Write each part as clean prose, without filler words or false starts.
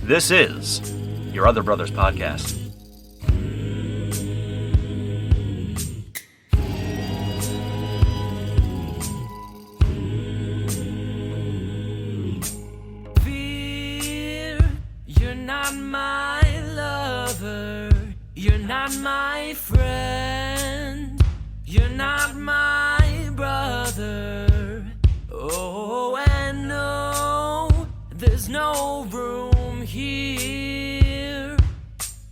This is Your Other Brothers Podcast. Fear, you're not my lover, you're not my friend, you're not my brother. Oh, and no, there's no room here.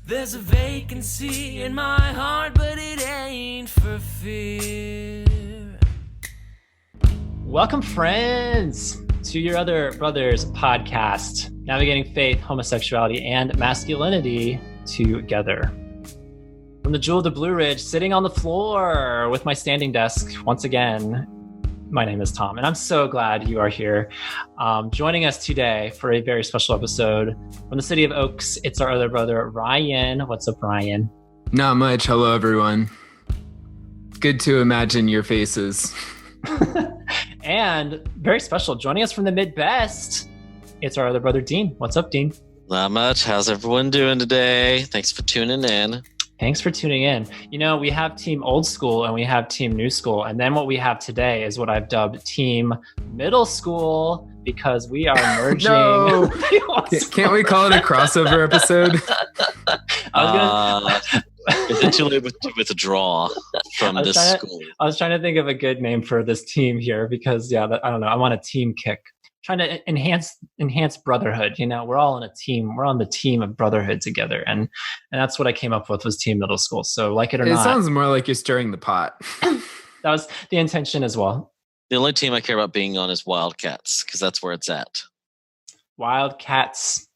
There's a vacancy in my heart, but it ain't for fear. Welcome, friends, to Your Other Brothers Podcast, navigating faith, homosexuality, and masculinity together. From the Jewel of the Blue Ridge, sitting on the floor with my standing desk once again. My name is Tom, and I'm so glad you are here. Joining us today for a very special episode from the city of Oaks, it's our other brother, Ryan. What's up, Ryan? Not much. Hello, everyone. Good to imagine your faces. And very special, joining us from the Midwest, it's our other brother, Dean. What's up, Dean? Not much. How's everyone doing today? Thanks for tuning in. Thanks for tuning in. You know, we have Team Old School and we have Team New School. And then what we have today is what I've dubbed Team Middle School, because we are merging. No. Can't we call it a crossover episode? Is it too late to withdraw from this school? I was trying to think of a good name for this team here because, I don't know. I'm on a team kick. Trying to enhance brotherhood. You know, we're all in a team. We're on the team of brotherhood together, and that's what I came up with was Team Middle School. So, like it or not, it sounds more like you're stirring the pot. That was the intention as well. The only team I care about being on is Wildcats because that's where it's at. Wildcats.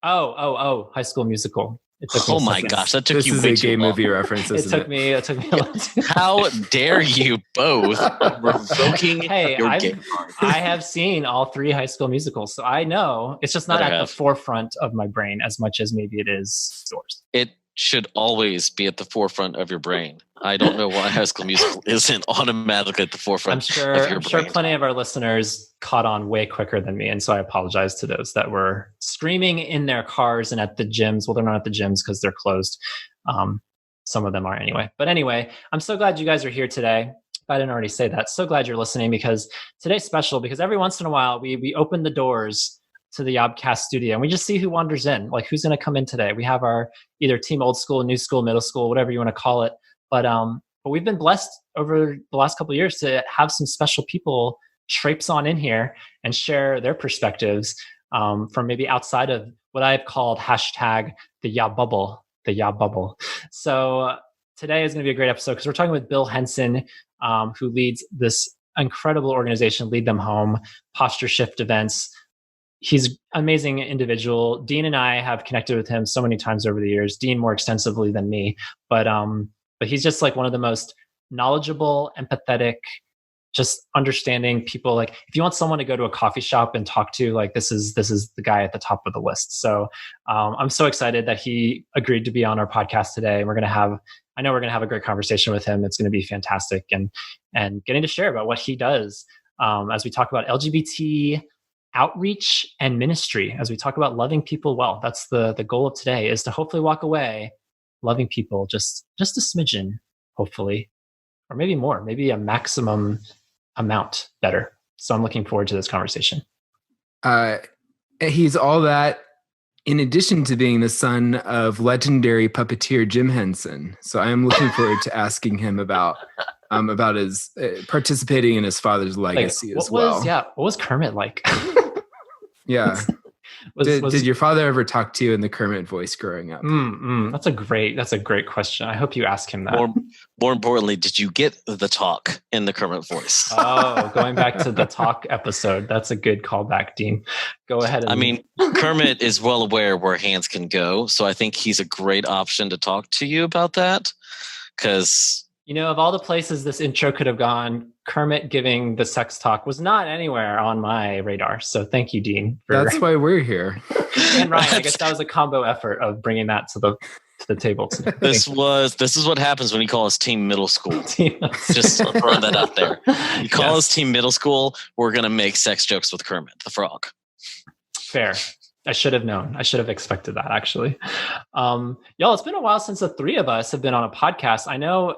Oh! High School Musical. Oh my gosh, that took you way too long. This is a gay movie reference, isn't it? It took me a long time. How dare you both revoking your gay card? I have seen all three High School Musicals, so I know it's just not at the forefront of my brain as much as maybe it is yours. It should always be at the forefront of your brain. I don't know why High School Musical isn't automatically at the forefront of your brain. I'm sure plenty of our listeners caught on way quicker than me, and so I apologize to those that were screaming in their cars and at the gyms. Well, they're not at the gyms because they're closed. Some of them are anyway. But anyway, I'm so glad you guys are here today. If I didn't already say that, so glad you're listening because today's special because every once in a while we open the doors to the YOBcast studio and we just see who wanders in, like who's going to come in today. We have our either Team Old School, New School, Middle School, whatever you want to call it. But we've been blessed over the last couple of years to have some special people traipse on in here and share their perspectives from maybe outside of what I've called hashtag the YOB bubble. So today is going to be a great episode because we're talking with Bill Henson, who leads this incredible organization, Lead Them Home, Posture Shift events. He's an amazing individual. Dean and I have connected with him so many times over the years. Dean more extensively than me, but he's just like one of the most knowledgeable, empathetic, just understanding people. Like if you want someone to go to a coffee shop and talk to, like this is the guy at the top of the list. So I'm so excited that he agreed to be on our podcast today. And I know we're gonna have a great conversation with him. It's gonna be fantastic, and getting to share about what he does as we talk about LGBT outreach and ministry, as we talk about loving people well. That's the goal of today, is to hopefully walk away loving people just a smidgen, hopefully, or maybe more, maybe a maximum amount better. So I'm looking forward to this conversation. He's all that in addition to being the son of legendary puppeteer Jim Henson. So I am looking forward to asking him about his participating in his father's legacy as well. What was Kermit like? Yeah. Did your father ever talk to you in the Kermit voice growing up? That's a great question. I hope you ask him that. More importantly, did you get the talk in the Kermit voice? Oh, going back to the talk episode. That's a good callback, Dean. Go ahead. Kermit is well aware where hands can go. So I think he's a great option to talk to you about that. Because you know, of all the places this intro could have gone, Kermit giving the sex talk was not anywhere on my radar. So thank you, Dean. That's why we're here. And Ryan, I guess that was a combo effort of bringing that to the table today. This is what happens when you call us Team Middle School. Just throwing that out there. You call us Team Middle School, we're going to make sex jokes with Kermit the Frog. Fair. I should have known. I should have expected that, actually. Y'all, it's been a while since the three of us have been on a podcast. I know,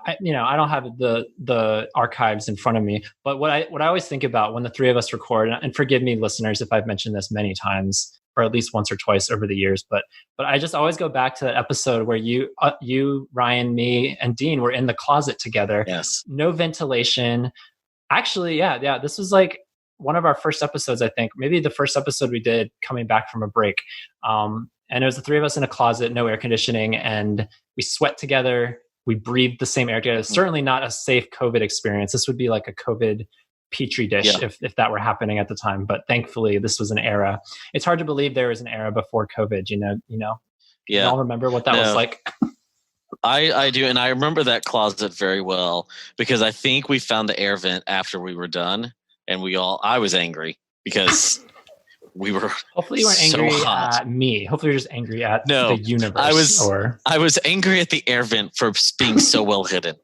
I don't have the archives in front of me, but what I always think about when the three of us record, and forgive me, listeners, if I've mentioned this many times or at least once or twice over the years, but I just always go back to that episode where you, Ryan, me, and Dean were in the closet together. Yes. No ventilation. Actually, yeah. This was like one of our first episodes, I think. Maybe the first episode we did coming back from a break. And it was the three of us in a closet, no air conditioning, and we sweat together. We breathed the same air together. Certainly not a safe COVID experience. This would be like a COVID petri dish if that were happening at the time. But thankfully, this was an era. It's hard to believe there was an era before COVID. You know. Yeah. You all remember what that was like? I do, and I remember that closet very well because I think we found the air vent after we were done, and I was angry because we were. Hopefully, you weren't angry at me. Hopefully, you're just angry at the universe. I was angry at the air vent for being so well hidden.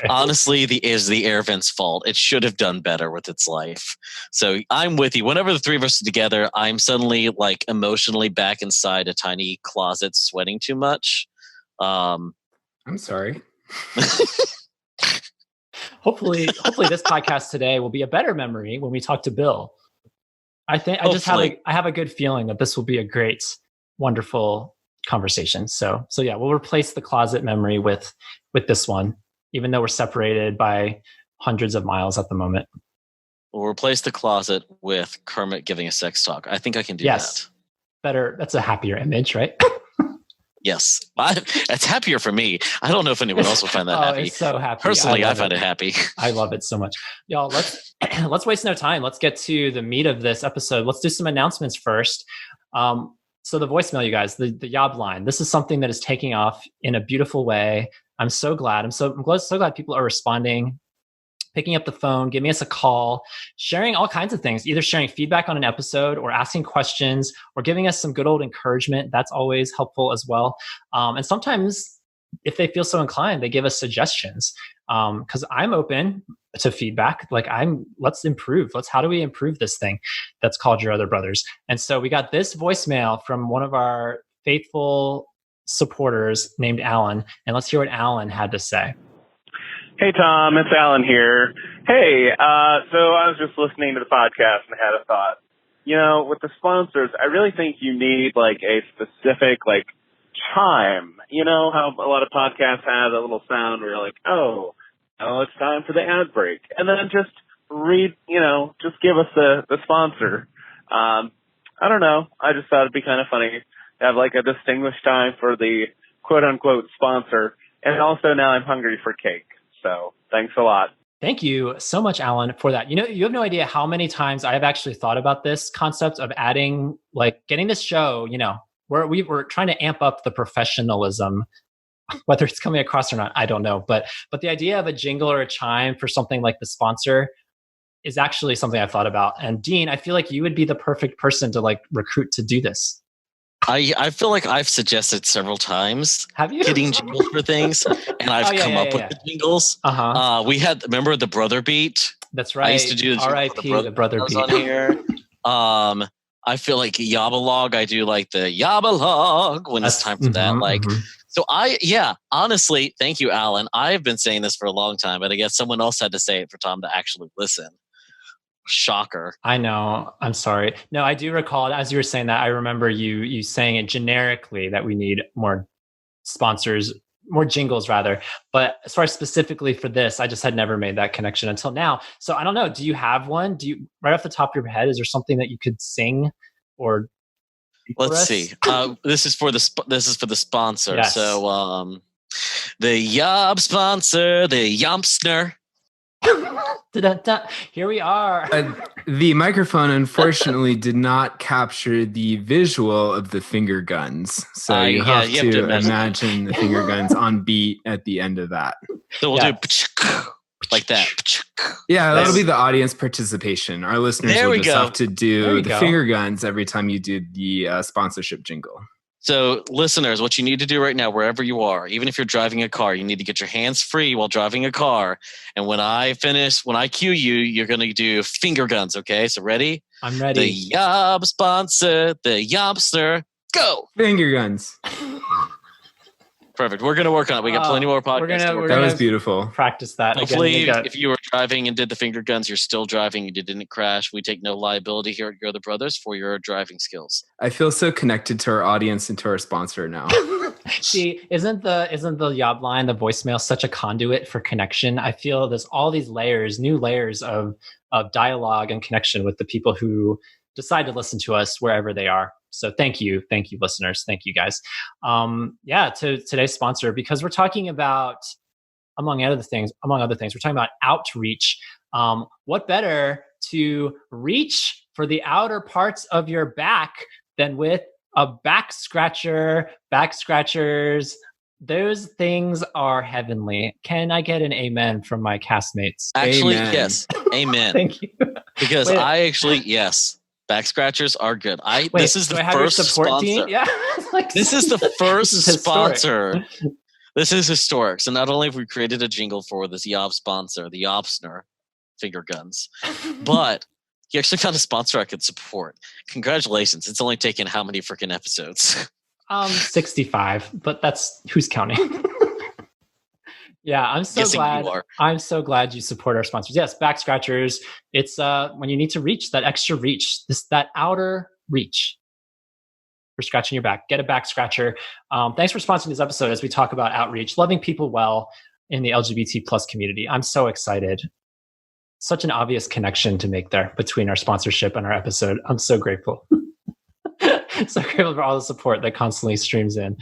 Honestly, is the air vent's fault. It should have done better with its life. So I'm with you. Whenever the three of us are together, I'm suddenly like emotionally back inside a tiny closet, sweating too much. I'm sorry. Hopefully this podcast today will be a better memory when we talk to Bill. I have a good feeling that this will be a great, wonderful conversation. So yeah, we'll replace the closet memory with this one, even though we're separated by hundreds of miles at the moment. We'll replace the closet with Kermit giving a sex talk. I think I can do that. Better. That's a happier image, right? Yes. It's happier for me. I don't know if anyone else will find that happy. It's so happy. Personally, I find it happy. I love it so much. Y'all, let's waste no time. Let's get to the meat of this episode. Let's do some announcements first. So the voicemail, you guys, the Yob line, this is something that is taking off in a beautiful way. I'm so glad. I'm so glad people are responding, picking up the phone, giving us a call, sharing all kinds of things, either sharing feedback on an episode or asking questions or giving us some good old encouragement. That's always helpful as well. And sometimes if they feel so inclined, they give us suggestions. Because I'm open to feedback. Let's improve. How do we improve this thing that's called Your Other Brothers? And so we got this voicemail from one of our faithful supporters named Alan. And let's hear what Alan had to say. Hey, Tom, it's Alan here. Hey, so I was just listening to the podcast and had a thought. With the sponsors, I really think you need like a specific chime. You know how a lot of podcasts have that little sound where you're like, oh, it's time for the ad break. And then just just give us the sponsor. I don't know. I just thought it'd be kind of funny to have like a distinguished time for the quote unquote sponsor. And also now I'm hungry for cake. So thanks a lot. Thank you so much, Alan, for that. You have no idea how many times I have actually thought about this concept of adding, getting this show, where we were trying to amp up the professionalism, whether it's coming across or not, I don't know. But the idea of a jingle or a chime for something like the sponsor is actually something I've thought about. And Dean, I feel like you would be the perfect person to recruit to do this. I feel like I've suggested several times getting jingles for things, and I've come up with the jingles. We remember the brother beat? That's right. I used to do the brother beat on here. I feel like Yobalog. I do like the Yobalog when it's time for that. So honestly, thank you, Alan. I've been saying this for a long time, but I guess someone else had to say it for Tom to actually listen. Shocker. I know. I'm sorry. No, I do recall as you were saying that. I remember you saying it generically that we need more sponsors, more jingles rather. But as far as specifically for this, I just had never made that connection until now. So I don't know. Do you have one? Right off the top of your head, is there something that you could sing or? Let's see. This is for the sponsor. Yes. So the Yob sponsor, the Yompsner. Here we are. The microphone unfortunately did not capture the visual of the finger guns. So you have to imagine the finger guns on beat at the end of that. So we'll do like that. Yeah, that'll be the audience participation. Our listeners will just have to do the finger guns every time you do the sponsorship jingle. So, listeners, what you need to do right now, wherever you are, even if you're driving a car, you need to get your hands free while driving a car. And when I cue you, you're going to do finger guns, okay? So, ready? I'm ready. The Yob sponsor, the Yobster, go! Finger guns. Perfect. We're going to work on it. We got plenty more podcasts to work That on. was beautiful. Practice that. Hopefully, Again, if you were driving and did the finger guns, you're still driving. You didn't crash. We take no liability here at You're the Brothers for your driving skills. I feel so connected to our audience and to our sponsor now. See, isn't the Yob line, the voicemail, such a conduit for connection? I feel there's all these layers, new layers of dialogue and connection with the people who decide to listen to us wherever they are. So thank you, listeners. Thank you, guys. To today's sponsor, because we're talking about, among other things, we're talking about outreach. What better to reach for the outer parts of your back than with a back scratcher? Back scratchers, those things are heavenly. Can I get an amen from my castmates? Actually, Amen. yes. Amen. Thank you. Because yes. Back scratchers are good. This is the do I have your first support sponsor. team? Yeah. This is the first This is historic. sponsor. This is historic. So not only have we created a jingle for this Yob sponsor, the Yobsner finger guns, but you actually found a sponsor I could support. Congratulations. It's only taken how many freaking episodes? 65, but that's who's counting. Yeah, I'm so Guessing glad. you are. I'm so glad you support our sponsors. Yes, back scratchers. It's when you need to reach that extra reach, that outer reach for scratching your back. Get a back scratcher. Thanks for sponsoring this episode as we talk about outreach, loving people well in the LGBT plus community. I'm so excited. Such an obvious connection to make there between our sponsorship and our episode. I'm so grateful. So grateful for all the support that constantly streams in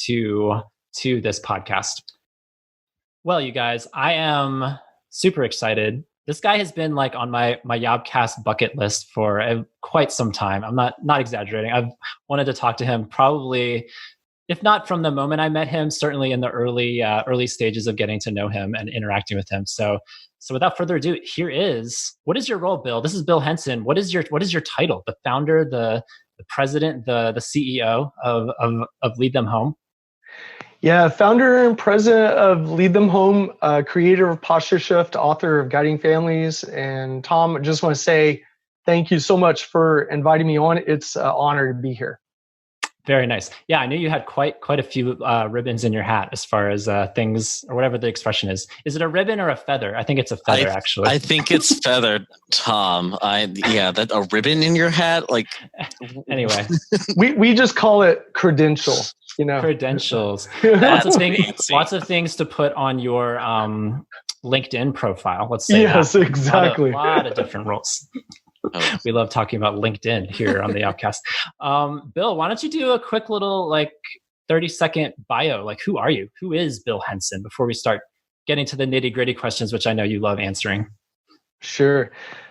to this podcast. Well, you guys, I am super excited. This guy has been like on my YOBcast bucket list for quite some time. I'm not exaggerating. I've wanted to talk to him probably, if not from the moment I met him, certainly in the early stages of getting to know him and interacting with him. So without further ado, what is your role, Bill? This is Bill Henson. What is your title? The founder, the president, the CEO of Lead Them Home? Yeah, founder and president of Lead Them Home, creator of Posture Shift, author of Guiding Families. And Tom, I just want to say thank you so much for inviting me on. It's an honor to be here. Very nice. Yeah, I knew you had quite a few ribbons in your hat as far as things, or whatever the expression is. Is it a ribbon or a feather? I think it's a feather, actually. I think it's feathered, Tom. That a ribbon in your hat, like. Anyway, we just call it credential. Credentials. Lots of things to put on your LinkedIn profile. Let's say yes, that. Exactly. A lot of different roles. Oh. We love talking about LinkedIn here on the YOBcast. Bill, why don't you do a quick little 30-second bio? Like, who are you? Who is Bill Henson? Before we start getting to the nitty-gritty questions, which I know you love answering. Sure.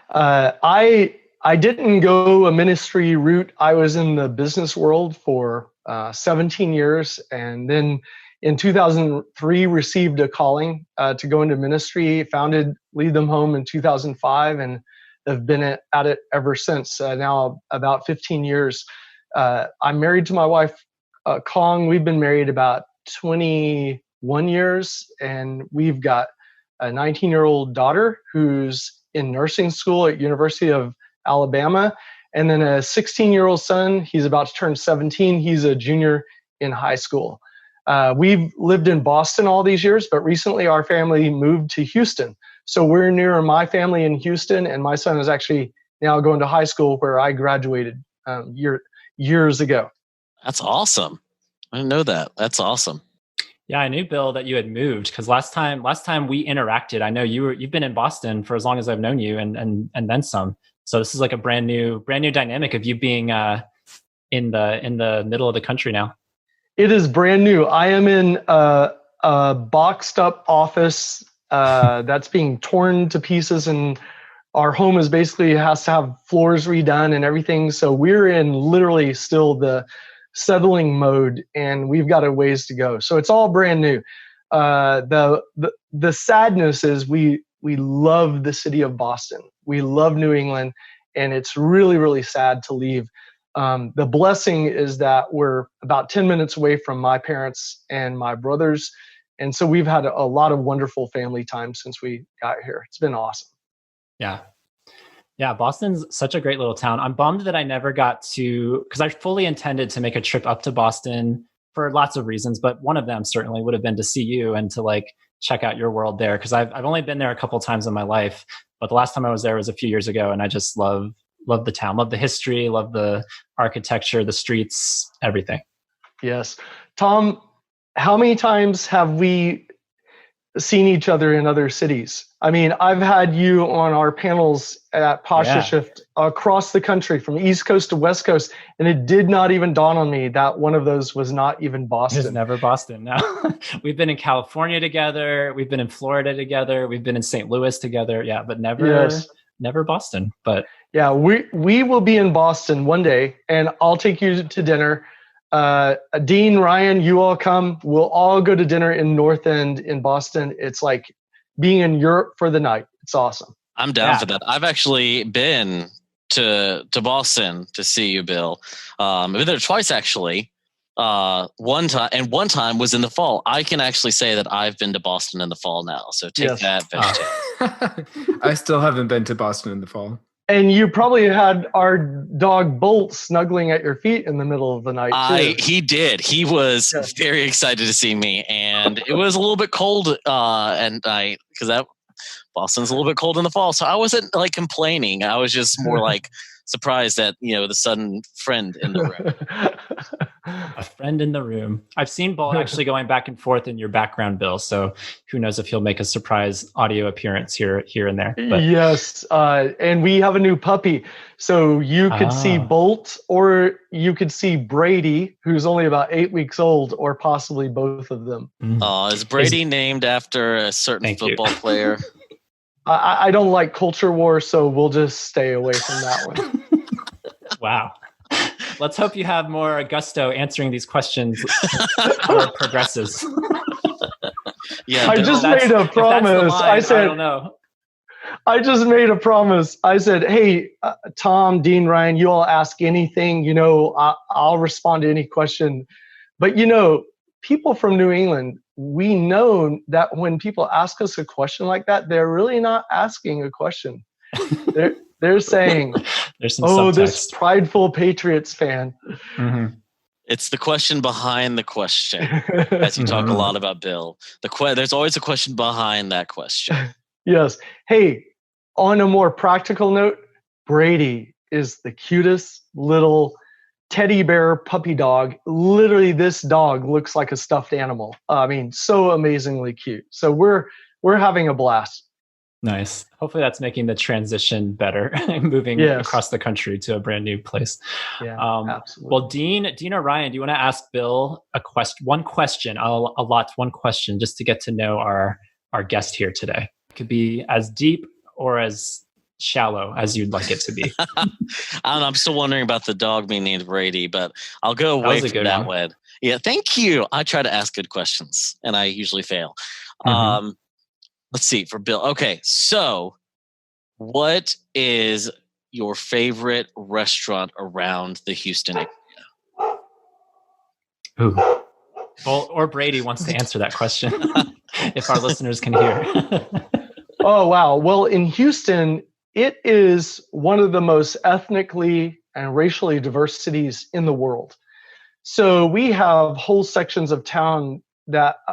I didn't go a ministry route. I was in the business world for 17 years, and then in 2003 received a calling to go into ministry, founded Lead Them Home in 2005, and have been at it ever since. Now about 15 years. I'm married to my wife, Kong. We've been married about 21 years, and we've got a 19-year-old daughter who's in nursing school at University of Alabama, and then a 16-year-old son. He's about to turn 17. He's a junior in high school. We've lived in Boston all these years, but recently our family moved to Houston. So we're near my family in Houston, and my son is actually now going to high school where I graduated years ago. That's awesome. I didn't know that. That's awesome. Yeah, I knew, Bill, that you had moved, because last time we interacted, I know you've been in Boston for as long as I've known you, and then some. So this is like a brand new dynamic of you being in the middle of the country now. It is brand new. I am in a boxed up office that's being torn to pieces, and our home is basically has to have floors redone and everything. So we're in literally still the settling mode, and we've got a ways to go. So it's all brand new. The sadness is we love the city of Boston. We love New England, and it's really, really sad to leave. The blessing is that we're about 10 minutes away from my parents and my brothers. And so we've had a lot of wonderful family time since we got here. It's been awesome. Yeah. Yeah, Boston's such a great little town. I'm bummed that I never got to, because I fully intended to make a trip up to Boston for lots of reasons, but one of them certainly would have been to see you and to like check out your world there, because I've only been there a couple times in my life, but the last time I was there was a few years ago, and I just love the town, love the history, love the architecture, the streets, everything. Yes. Tom, how many times have we seen each other in other cities? I mean, I've had you on our panels at Posture Shift across the country from East Coast to West Coast, and it did not even dawn on me that one of those was not even Boston. It's never Boston. No. We've been in California together. We've been in Florida together. We've been in St. Louis together. Yeah, but never Boston. But yeah, we will be in Boston one day, and I'll take you to dinner. Dean, Ryan, you all come. We'll all go to dinner in North End in Boston. It's like being in Europe for the night. It's awesome. I'm down for that. I've actually been to Boston to see you, Bill. I've been there twice, actually. One time was in the fall. I can actually say that I've been to Boston in the fall now. So take that, vegetarian. I still haven't been to Boston in the fall. And you probably had our dog Bolt snuggling at your feet in the middle of the night, too. He did. He was very excited to see me, and it was a little bit cold because Boston's a little bit cold in the fall, so I wasn't like complaining. I was just more like surprised that the sudden friend in the room. A friend in the room. I've seen Bolt actually going back and forth in your background, Bill. So who knows if he'll make a surprise audio appearance here and there. But. Yes, and we have a new puppy. So you could see Bolt, or you could see Brady, who's only about 8 weeks old, or possibly both of them. Is Brady named after a certain football player? I don't like culture war, so we'll just stay away from that one. Wow. Let's hope you have more gusto answering these questions as it progresses. Yeah, I just made a promise. I said, I don't know. I just made a promise. I said, hey, Tom, Dean, Ryan, you all ask anything, I'll respond to any question. But, people from New England, we know that when people ask us a question like that, they're really not asking a question. They're saying, this prideful Patriots fan. Mm-hmm. It's the question behind the question, as you talk a lot about Bill. There's always a question behind that question. Yes. Hey, on a more practical note, Brady is the cutest little teddy bear puppy dog. Literally, this dog looks like a stuffed animal. I mean, so amazingly cute. So we're having a blast. Nice. Hopefully that's making the transition better, moving across the country to a brand new place. Yeah, absolutely. Well, Dean or Ryan, do you want to ask Bill one question? I'll allot one question just to get to know our guest here today. It could be as deep or as shallow as you'd like it to be. I don't know. I'm still wondering about the dog being named Brady, but I'll go away from that one. Yeah, thank you. I try to ask good questions, and I usually fail. Mm-hmm. Let's see, for Bill. Okay, so what is your favorite restaurant around the Houston area? Ooh. Well, or Brady wants to answer that question if our listeners can hear. Oh, wow. Well, in Houston, it is one of the most ethnically and racially diverse cities in the world. So we have whole sections of town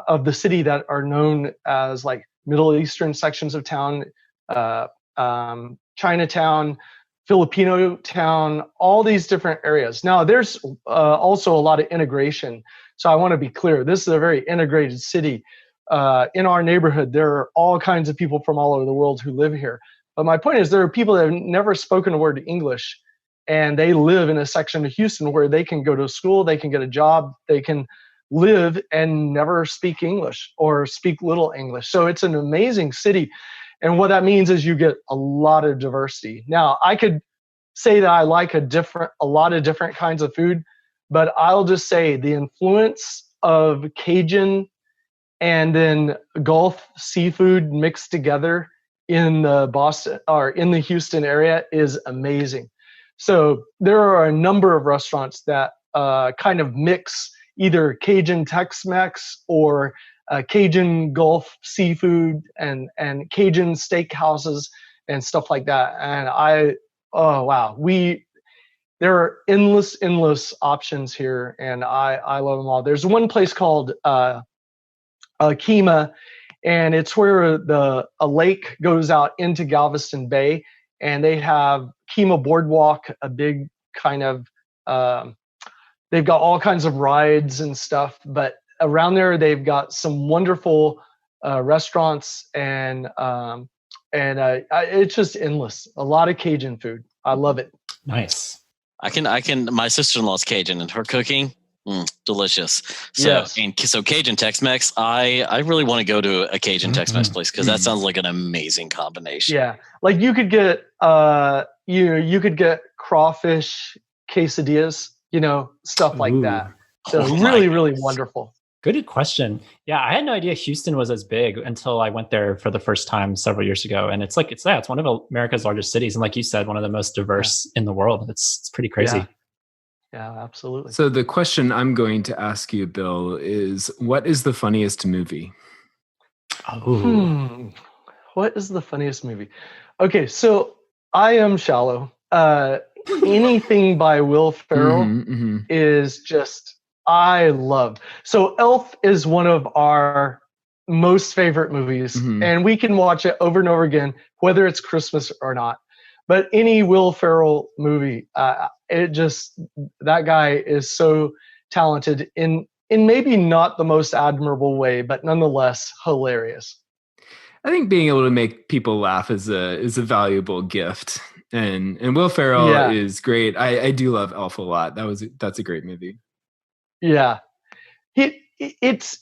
of the city that are known as like Middle Eastern sections of town, Chinatown, Filipino town, all these different areas. Now, there's also a lot of integration. So I want to be clear. This is a very integrated city. In our neighborhood, there are all kinds of people from all over the world who live here. But my point is, there are people that have never spoken a word of English, and they live in a section of Houston where they can go to school, they can get a job, they can live and never speak English or speak little English. So it's an amazing city. And what that means is you get a lot of diversity. Now, I could say that I like a lot of different kinds of food, but I'll just say the influence of Cajun and then Gulf seafood mixed together in the Boston or in the Houston area is amazing. So there are a number of restaurants that kind of mix either Cajun Tex-Mex or Cajun Gulf seafood and Cajun steakhouses and stuff like that. And oh wow, there are endless options here, and I love them all. There's one place called Kima, and it's where a lake goes out into Galveston Bay, and they have Kima Boardwalk, a big kind of they've got all kinds of rides and stuff, but around there they've got some wonderful restaurants, and it's just endless. A lot of Cajun food. I love it. Nice. My sister-in-law's Cajun, and her cooking, delicious. So, Yes. So Cajun Tex-Mex, I really want to go to a Cajun Tex-Mex place, because that sounds like an amazing combination. Yeah, like you could get you could get crawfish quesadillas, stuff like that. So really wonderful. Good question. Yeah, I had no idea Houston was as big until I went there for the first time several years ago. And it's one of America's largest cities. And like you said, one of the most diverse in the world. It's pretty crazy. Yeah, absolutely. So the question I'm going to ask you, Bill, is what is the funniest movie? What is the funniest movie? Okay, so I am shallow. Anything by Will Ferrell is just, I love. So Elf is one of our most favorite movies, and we can watch it over and over again, whether it's Christmas or not. But any Will Ferrell movie, that guy is so talented in maybe not the most admirable way, but nonetheless hilarious. I think being able to make people laugh is a valuable gift, and Will Ferrell is great. I do love Elf a lot. That's a great movie. Yeah, it's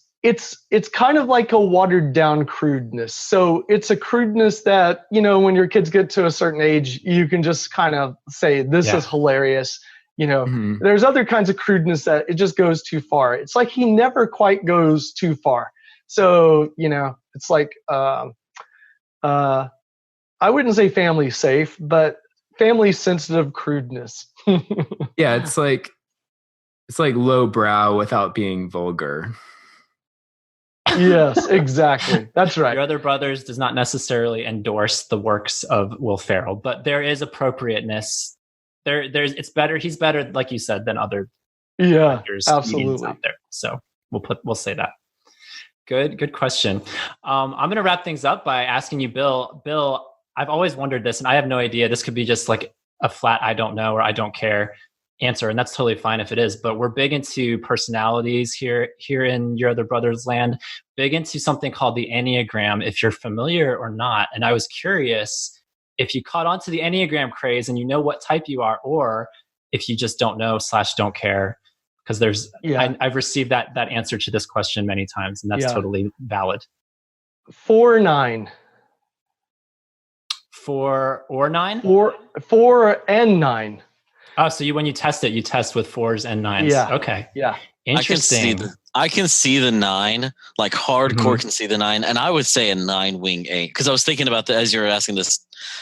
kind of like a watered down crudeness. So it's a crudeness that, when your kids get to a certain age, you can just kind of say, this is hilarious. There's other kinds of crudeness that it just goes too far. It's like he never quite goes too far. So, it's like, I wouldn't say family safe, but family sensitive crudeness. Yeah. It's like low brow without being vulgar. Yes, exactly. That's right. Your Other Brothers does not necessarily endorse the works of Will Ferrell, but there is appropriateness. It's better. He's better, like you said, than other actors, absolutely out there. So we'll say that. Good question. I'm going to wrap things up by asking you, Bill. Bill, I've always wondered this, and I have no idea. This could be just like a flat I don't know or I don't care answer, and that's totally fine if it is. But we're big into personalities here in Your Other Brothers land. Big into something called the Enneagram, if you're familiar or not. And I was curious if you caught on to the Enneagram craze and you know what type you are, or if you just don't know / don't care. Because I've received that answer to this question many times, and that's totally valid. 4-9. 4 or 9? 4 and 9. Oh, so when you test it, you test with 4s and 9s. Yeah. Okay. Yeah. Interesting. I can see the 9, like hardcore can see the 9. And I would say a 9 wing 8. Because I was thinking about as you were asking this,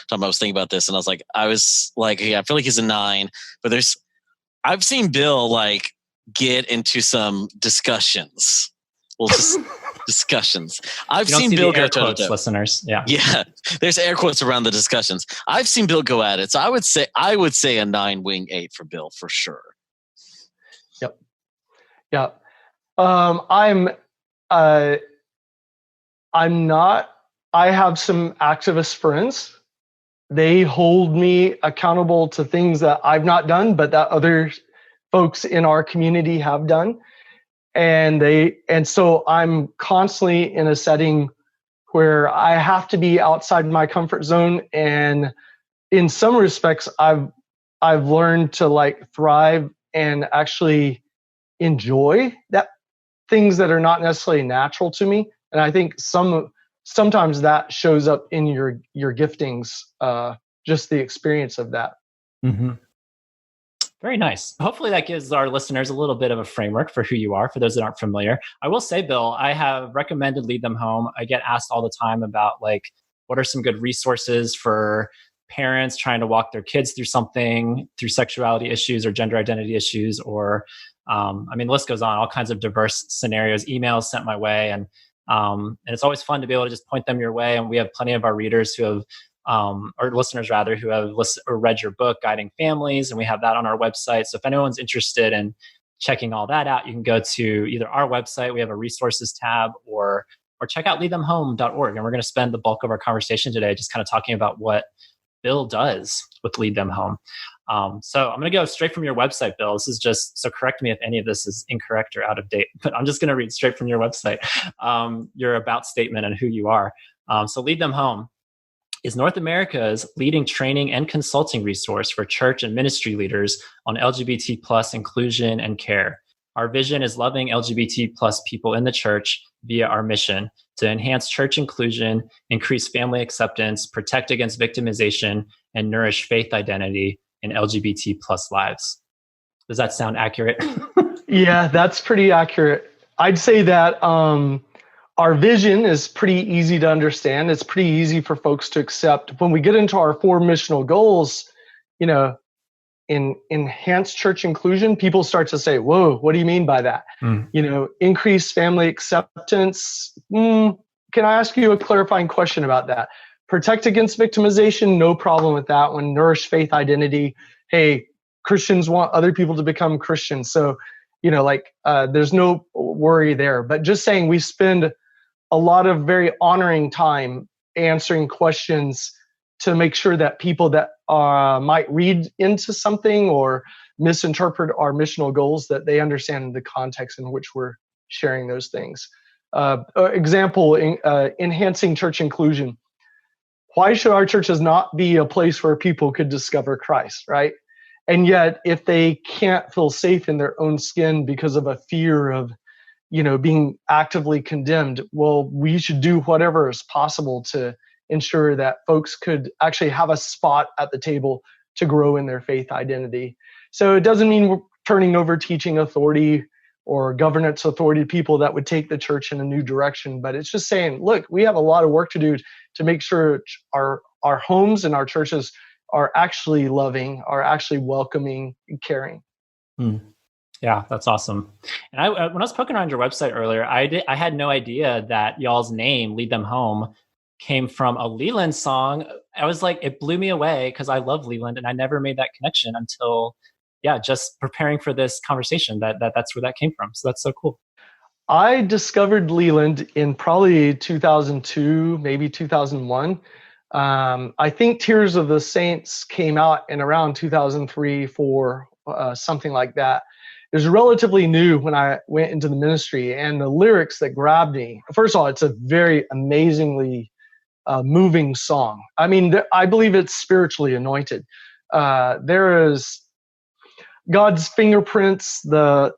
Tom, I was thinking about this, and I was like, yeah, I feel like he's a 9. But I've seen Bill like get into some discussions. Well, just discussions. I've seen Bill go toe-to-toe. Listeners, yeah. There's air quotes around the discussions. I've seen Bill go at it, so I would say a 9 wing 8 for Bill for sure. Yep. I'm not. I have some activist friends. They hold me accountable to things that I've not done, but that other folks in our community have done. And so I'm constantly in a setting where I have to be outside my comfort zone. And in some respects, I've learned to like thrive and actually enjoy that things that are not necessarily natural to me. And I think sometimes that shows up in your giftings, just the experience of that. Mm-hmm. Very nice. Hopefully that gives our listeners a little bit of a framework for who you are, for those that aren't familiar. I will say, Bill, I have recommended Lead Them Home. I get asked all the time about like, what are some good resources for parents trying to walk their kids through something, through sexuality issues or gender identity issues, or the list goes on, all kinds of diverse scenarios, emails sent my way. And it's always fun to be able to just point them your way. And we have plenty of our readers who have, or listeners rather, who have listened or read your book, Guiding Families, and we have that on our website. So if anyone's interested in checking all that out, you can go to either our website, we have a resources tab, or check out leadthemhome.org. And we're going to spend the bulk of our conversation today just kind of talking about what Bill does with Lead Them Home. So I'm going to go straight from your website, Bill. This is just, so correct me if any of this is incorrect or out of date, but I'm just going to read straight from your website, your about statement and who you are. So Lead Them Home is North America's leading training and consulting resource for church and ministry leaders on LGBT plus inclusion and care. Our vision is loving LGBT plus people in the church via our mission to enhance church inclusion, increase family acceptance, protect against victimization, and nourish faith identity in LGBT plus lives. Does that sound accurate? Yeah, that's pretty accurate. I'd say that our vision is pretty easy to understand. It's pretty easy for folks to accept. When we get into our 4 missional goals, in enhanced church inclusion, people start to say, whoa, what do you mean by that? Increase family acceptance. Can I ask you a clarifying question about that? Protect against victimization, no problem with that one. Nourish faith identity. Hey, Christians want other people to become Christians. So, there's no worry there. But just saying, we spend a lot of very honoring time answering questions to make sure that people that might read into something or misinterpret our missional goals, that they understand the context in which we're sharing those things. Example, enhancing church inclusion. Why should our churches not be a place where people could discover Christ, right? And yet, if they can't feel safe in their own skin because of a fear of, being actively condemned, well, we should do whatever is possible to ensure that folks could actually have a spot at the table to grow in their faith identity. So it doesn't mean we're turning over teaching authority or governance authority to people that would take the church in a new direction, but it's just saying, look, we have a lot of work to do to make sure our homes and our churches are actually loving, are actually welcoming and caring. Yeah, that's awesome. And when I was poking around your website earlier, I had no idea that y'all's name, Lead Them Home, came from a Leland song. I was like, it blew me away because I love Leland, and I never made that connection until, just preparing for this conversation. That's where that came from. So that's so cool. I discovered Leland in probably 2002, maybe 2001. I think Tears of the Saints came out in around 2003, 4, something like that. It was relatively new when I went into the ministry, and the lyrics that grabbed me. First of all, it's a very amazingly moving song. I mean, I believe it's spiritually anointed. There is God's fingerprints, the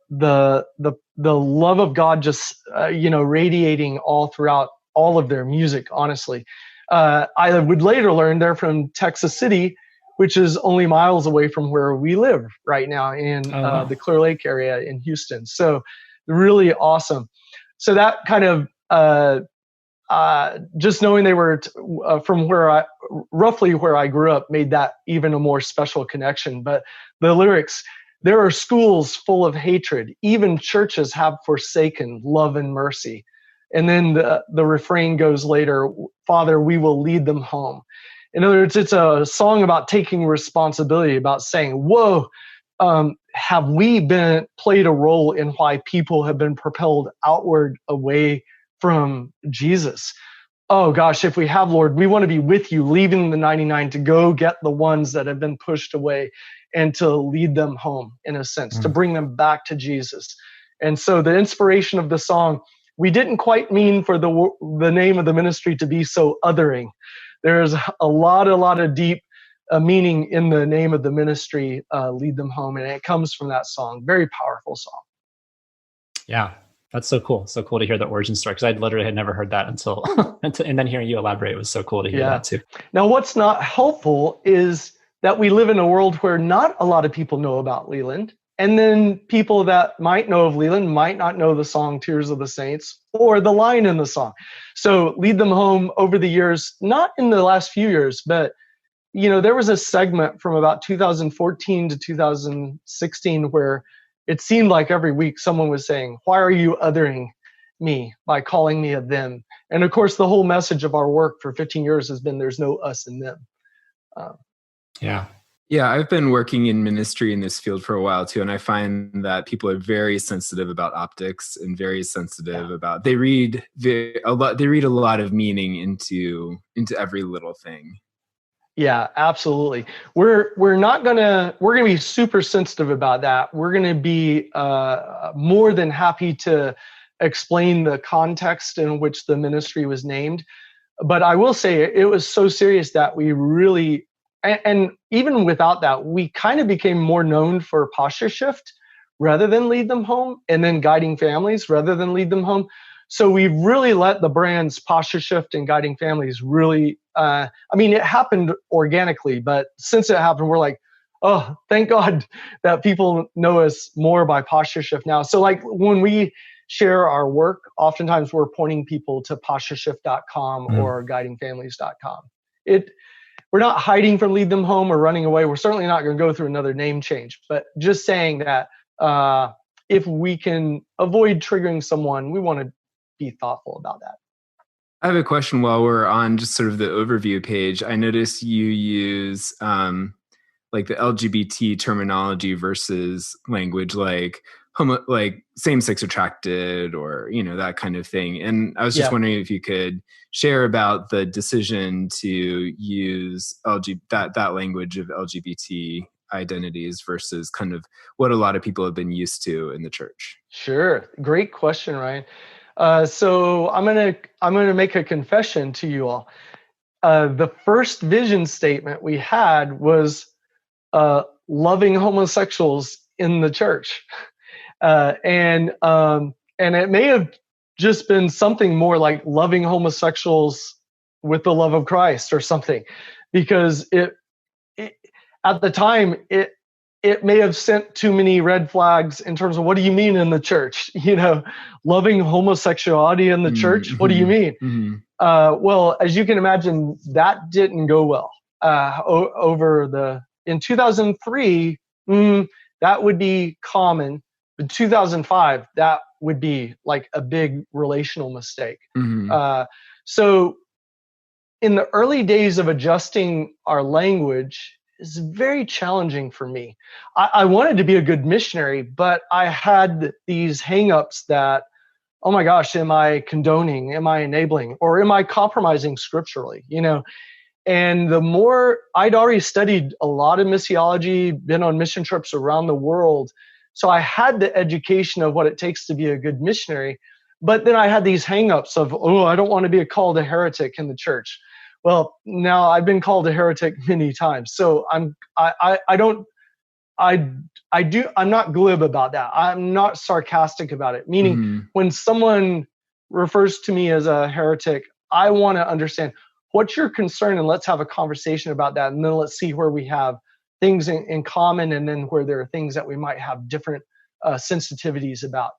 love of God just radiating all throughout all of their music. Honestly, I would later learn they're from Texas City, which is only miles away from where we live right now in the Clear Lake area in Houston. So really awesome. So that kind of just knowing they were from roughly where I grew up made that even a more special connection. But the lyrics, there are schools full of hatred. Even churches have forsaken love and mercy. And then the refrain goes later, Father, we will lead them home. In other words, it's a song about taking responsibility, about saying, whoa, have we played a role in why people have been propelled outward away from Jesus? Oh gosh, if we have, Lord, we want to be with you, leaving the 99 to go get the ones that have been pushed away and to lead them home, in a sense, to bring them back to Jesus. And so the inspiration of the song, we didn't quite mean for the name of the ministry to be so othering. There's a lot of deep meaning in the name of the ministry, Lead Them Home, and it comes from that song. Very powerful song. Yeah, that's so cool. So cool to hear the origin story, because I literally had never heard that until and then hearing you elaborate was so cool to hear that too. Now, what's not helpful is that we live in a world where not a lot of people know about Leland. And then people that might know of Leland might not know the song Tears of the Saints or the line in the song. So Lead Them Home over the years, not in the last few years, but there was a segment from about 2014 to 2016 where it seemed like every week someone was saying, why are you othering me by calling me a them? And of course, the whole message of our work for 15 years has been there's no us and them. Yeah. Yeah, I've been working in ministry in this field for a while too, and I find that people are very sensitive about optics and very sensitive about they read a lot of meaning into every little thing. Yeah, absolutely. We're gonna be super sensitive about that. We're gonna be more than happy to explain the context in which the ministry was named. But I will say it was so serious that we really, and even without that, we kind of became more known for posture shift rather than lead them home, and then guiding families rather than lead them home. So we really let the brands posture shift and guiding families really, it happened organically, but since it happened, we're like, oh, thank God that people know us more by posture shift now. So like when we share our work, oftentimes we're pointing people to postureshift.com or guidingfamilies.com. We're not hiding from lead them home or running away. We're certainly not going to go through another name change, but just saying that if we can avoid triggering someone, we want to be thoughtful about that. I have a question while we're on just sort of the overview page. I noticed you use like the LGBT terminology versus language like same-sex attracted or, that kind of thing. And I was just wondering if you could share about the decision to use that language of LGBT identities versus kind of what a lot of people have been used to in the church. Sure. Great question, Ryan. So I'm gonna make a confession to you all. The first vision statement we had was loving homosexuals in the church, and it may have just been something more like loving homosexuals with the love of Christ or something, because it at the time it may have sent too many red flags in terms of what do you mean in the church? Loving homosexuality in the church? What do you mean? Mm-hmm. Well, as you can imagine, that didn't go well. In 2003, that would be common. In 2005, that would be like a big relational mistake. Mm-hmm. So in the early days of adjusting our language, is very challenging for me. I wanted to be a good missionary, but I had these hangups that, oh my gosh, am I condoning? Am I enabling? Or am I compromising scripturally? And the more I'd already studied a lot of missiology, been on mission trips around the world. So I had the education of what it takes to be a good missionary. But then I had these hangups of, I don't want to be called a heretic in the church. Well, now I've been called a heretic many times, so I'm not glib about that. I'm not sarcastic about it. Meaning, when someone refers to me as a heretic, I want to understand what's your concern, and let's have a conversation about that, and then let's see where we have things in common, and then where there are things that we might have different sensitivities about.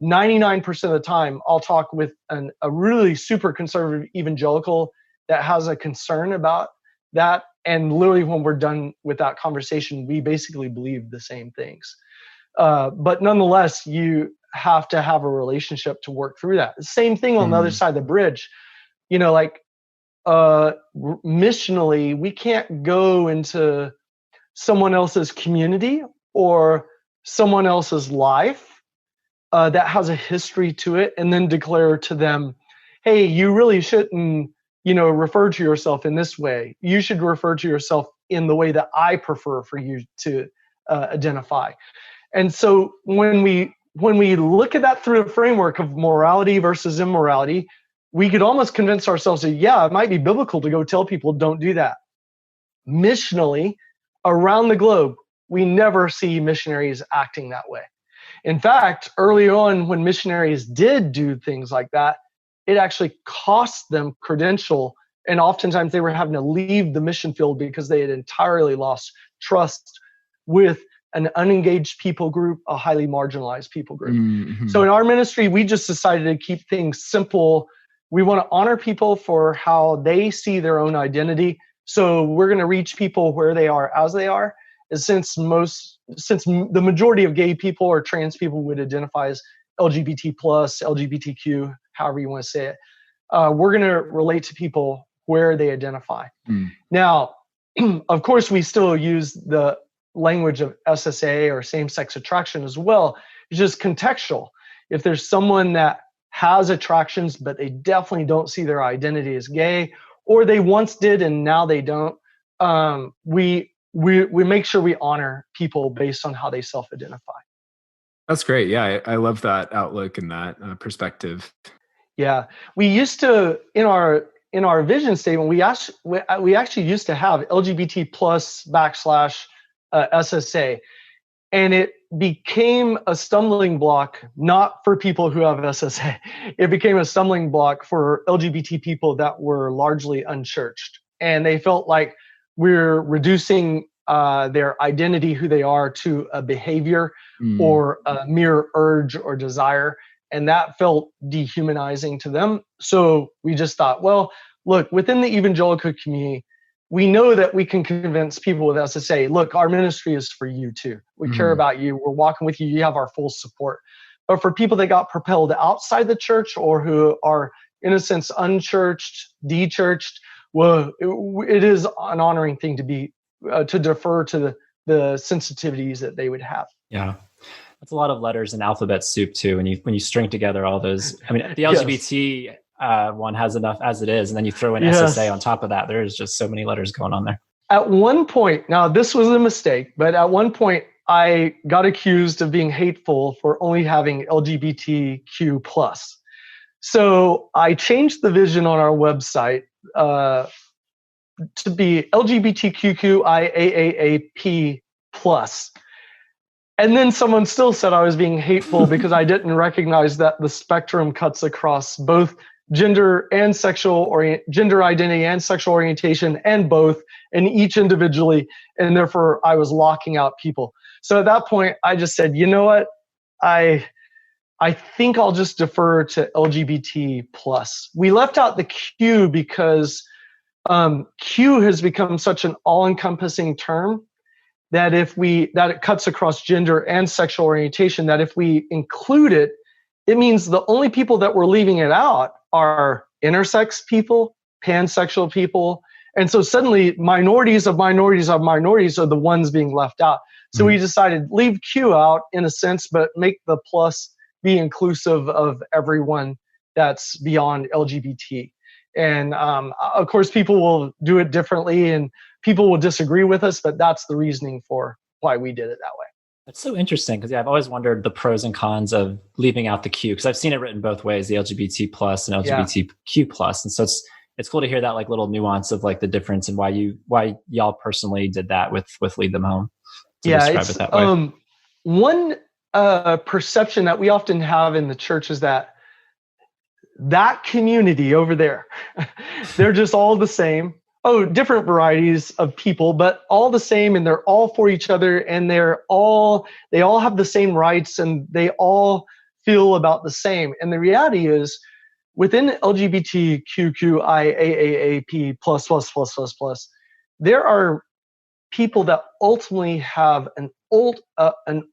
99% of the time, I'll talk with a really super conservative evangelical that has a concern about that. And literally when we're done with that conversation, we basically believe the same things. But nonetheless, you have to have a relationship to work through that. Same thing on the other side of the bridge. Missionally, we can't go into someone else's community or someone else's life that has a history to it and then declare to them, hey, you really shouldn't refer to yourself in this way. You should refer to yourself in the way that I prefer for you to identify. And so when we look at that through a framework of morality versus immorality, we could almost convince ourselves that, it might be biblical to go tell people don't do that. Missionally, around the globe, we never see missionaries acting that way. In fact, early on when missionaries did do things like that, it actually cost them credential, and oftentimes they were having to leave the mission field because they had entirely lost trust with an unengaged people group, a highly marginalized people group. Mm-hmm. So in our ministry, we just decided to keep things simple. We want to honor people for how they see their own identity, So we're going to reach people where they are as they are. And since the majority of gay people or trans people would identify as LGBT plus, LGBTQ, however you want to say it, we're going to relate to people where they identify. Now, of course, we still use the language of SSA or same-sex attraction as well. It's just contextual. If there's someone that has attractions, but they definitely don't see their identity as gay, or they once did and now they don't, we make sure we honor people based on how they self-identify. That's great. Yeah, I love that outlook and that perspective. Yeah, we used to in our vision statement, we actually used to have LGBT plus / SSA, and it became a stumbling block not for people who have SSA. It became a stumbling block for LGBT people that were largely unchurched, and they felt like we're reducing their identity, who they are, to a behavior or a mere urge or desire. And that felt dehumanizing to them. So we just thought, well, look, within the evangelical community, we know that we can convince people with SSA, look, our ministry is for you too. We care about you. We're walking with you. You have our full support. But for people that got propelled outside the church or who are, in a sense, unchurched, de-churched, well, it is an honoring thing to be to defer to the sensitivities that they would have. Yeah. That's a lot of letters and alphabet soup too. When you string together all those, I mean, the LGBT one has enough as it is, and then you throw in SSA on top of that. There's just so many letters going on there. At one point, now this was a mistake, but at one point I got accused of being hateful for only having LGBTQ plus. So I changed the vision on our website to be LGBTQIAAP plus. And then someone still said I was being hateful because I didn't recognize that the spectrum cuts across both gender and gender identity and sexual orientation, and both, and each individually, and therefore I was locking out people. So at that point, I just said, you know what, I think I'll just defer to LGBT plus. We left out the Q because Q has become such an all-encompassing term that it cuts across gender and sexual orientation, that if we include it, it means the only people that we're leaving it out are intersex people, pansexual people. And so suddenly minorities of minorities of minorities are the ones being left out. So we decided leave Q out in a sense, but make the plus be inclusive of everyone that's beyond LGBT. And of course, people will do it differently and people will disagree with us, but that's the reasoning for why we did it that way. That's so interesting because I've always wondered the pros and cons of leaving out the Q, because I've seen it written both ways, the LGBT plus and LGBTQ plus. And so it's cool to hear that like little nuance of like the difference and why y'all personally did that with Lead Them Home. Describe it that way. One perception that we often have in the church is that community over there, they're just all the same. Oh, different varieties of people, but all the same, and they're all for each other, and they all have the same rights, and they all feel about the same. And the reality is, within LGBTQIAAP plus, there are people that ultimately have an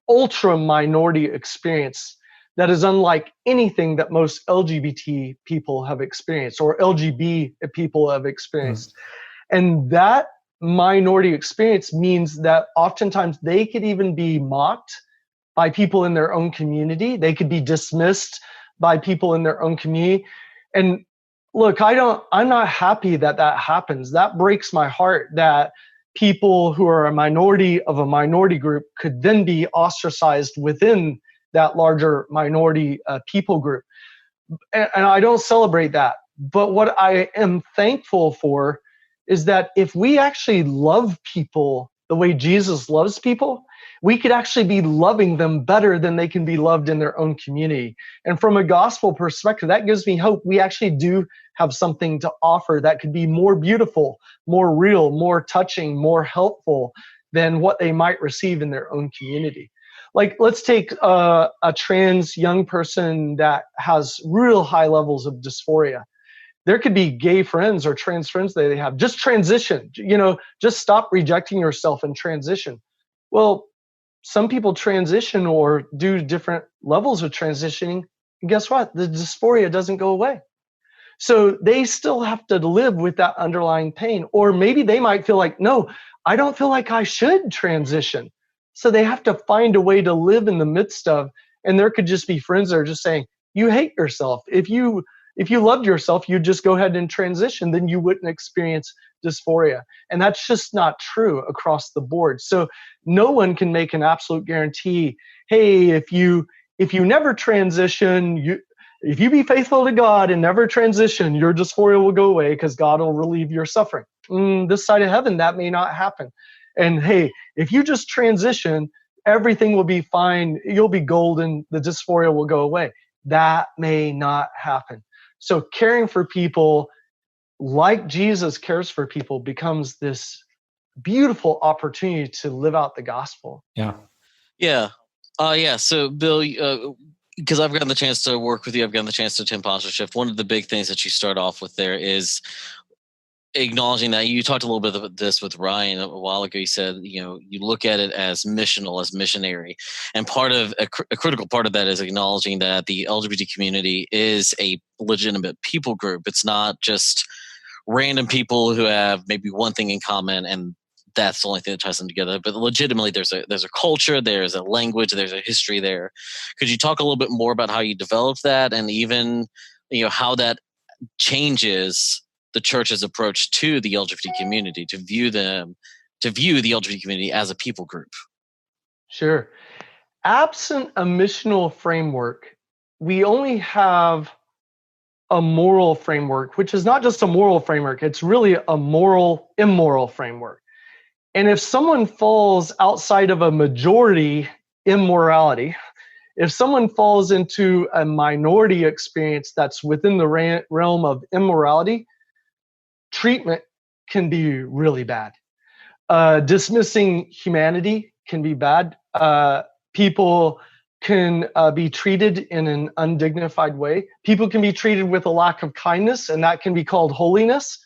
ultra minority experience that is unlike anything that most LGBT people have experienced or LGB people have experienced. And that minority experience means that oftentimes they could even be mocked by people in their own community. They could be dismissed by people in their own community. And look, I'm not happy that happens. That breaks my heart that people who are a minority of a minority group could then be ostracized within that larger minority people group. And I don't celebrate that. But what I am thankful for is that if we actually love people the way Jesus loves people, we could actually be loving them better than they can be loved in their own community. And from a gospel perspective, that gives me hope. We actually do have something to offer that could be more beautiful, more real, more touching, more helpful than what they might receive in their own community. Like, let's take a trans young person that has real high levels of dysphoria. there could be gay friends or trans friends that they have. Just transition, just stop rejecting yourself and transition. Well, some people transition or do different levels of transitioning. And guess what? The dysphoria doesn't go away. So they still have to live with that underlying pain. Or maybe they might feel like, no, I don't feel like I should transition. So they have to find a way to live in the midst of, and there could just be friends that are just saying, you hate yourself. If you loved yourself, you'd just go ahead and transition, then you wouldn't experience dysphoria. And that's just not true across the board. So no one can make an absolute guarantee, hey, if you never transition, if you be faithful to God and never transition, your dysphoria will go away because God will relieve your suffering. This side of heaven, that may not happen. And hey, if you just transition, everything will be fine. You'll be golden. The dysphoria will go away. That may not happen. So caring for people like Jesus cares for people becomes this beautiful opportunity to live out the gospel. Yeah. Yeah. So Bill, because I've gotten the chance to work with you, I've gotten the chance to attend Posture Shift. One of the big things that you start off with there is acknowledging that you talked a little bit about this with Ryan a while ago. You said, you look at it as missional, as missionary. And part of a critical part of that is acknowledging that the LGBT community is a legitimate people group. It's not just random people who have maybe one thing in common and that's the only thing that ties them together. But legitimately, there's a culture, there's a language, there's a history there. Could you talk a little bit more about how you developed that, and even how that changes the church's approach to the LGBT community, to view the LGBT community as a people group? Sure. Absent a missional framework, we only have a moral framework, which is not just a moral framework, it's really a immoral framework. And if someone falls outside of a majority immorality, if someone falls into a minority experience that's within the realm of immorality, treatment can be really bad. Dismissing humanity can be bad. People can be treated in an undignified way. People can be treated with a lack of kindness, and that can be called holiness.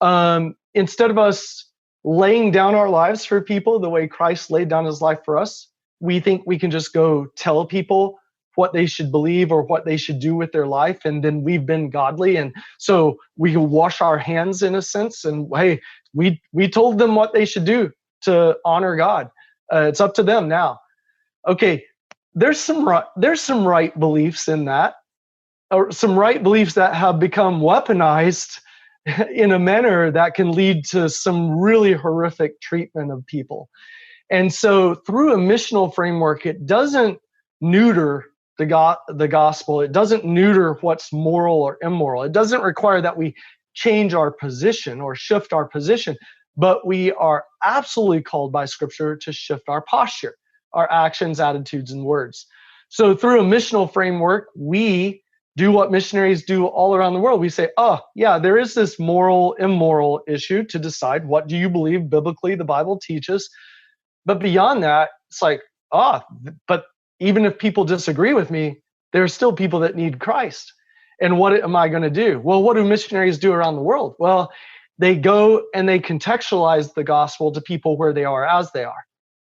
Instead of us laying down our lives for people the way Christ laid down his life for us, we think we can just go tell people what they should believe or what they should do with their life, and then we've been godly, and so we can wash our hands in a sense, and hey, we told them what they should do to honor God. It's up to them now. Okay, there's some right beliefs in that, or some right beliefs that have become weaponized in a manner that can lead to some really horrific treatment of people. And so through a missional framework, it doesn't neuter the gospel. It doesn't neuter what's moral or immoral. It doesn't require that we change our position or shift our position, but we are absolutely called by Scripture to shift our posture, our actions, attitudes, and words. So through a missional framework, we do what missionaries do all around the world. We say, oh, yeah, there is this moral, immoral issue to decide what do you believe biblically the Bible teaches. But beyond that, it's like, but even if people disagree with me, there are still people that need Christ. And what am I going to do? Well, what do missionaries do around the world? Well, they go and they contextualize the gospel to people where they are as they are.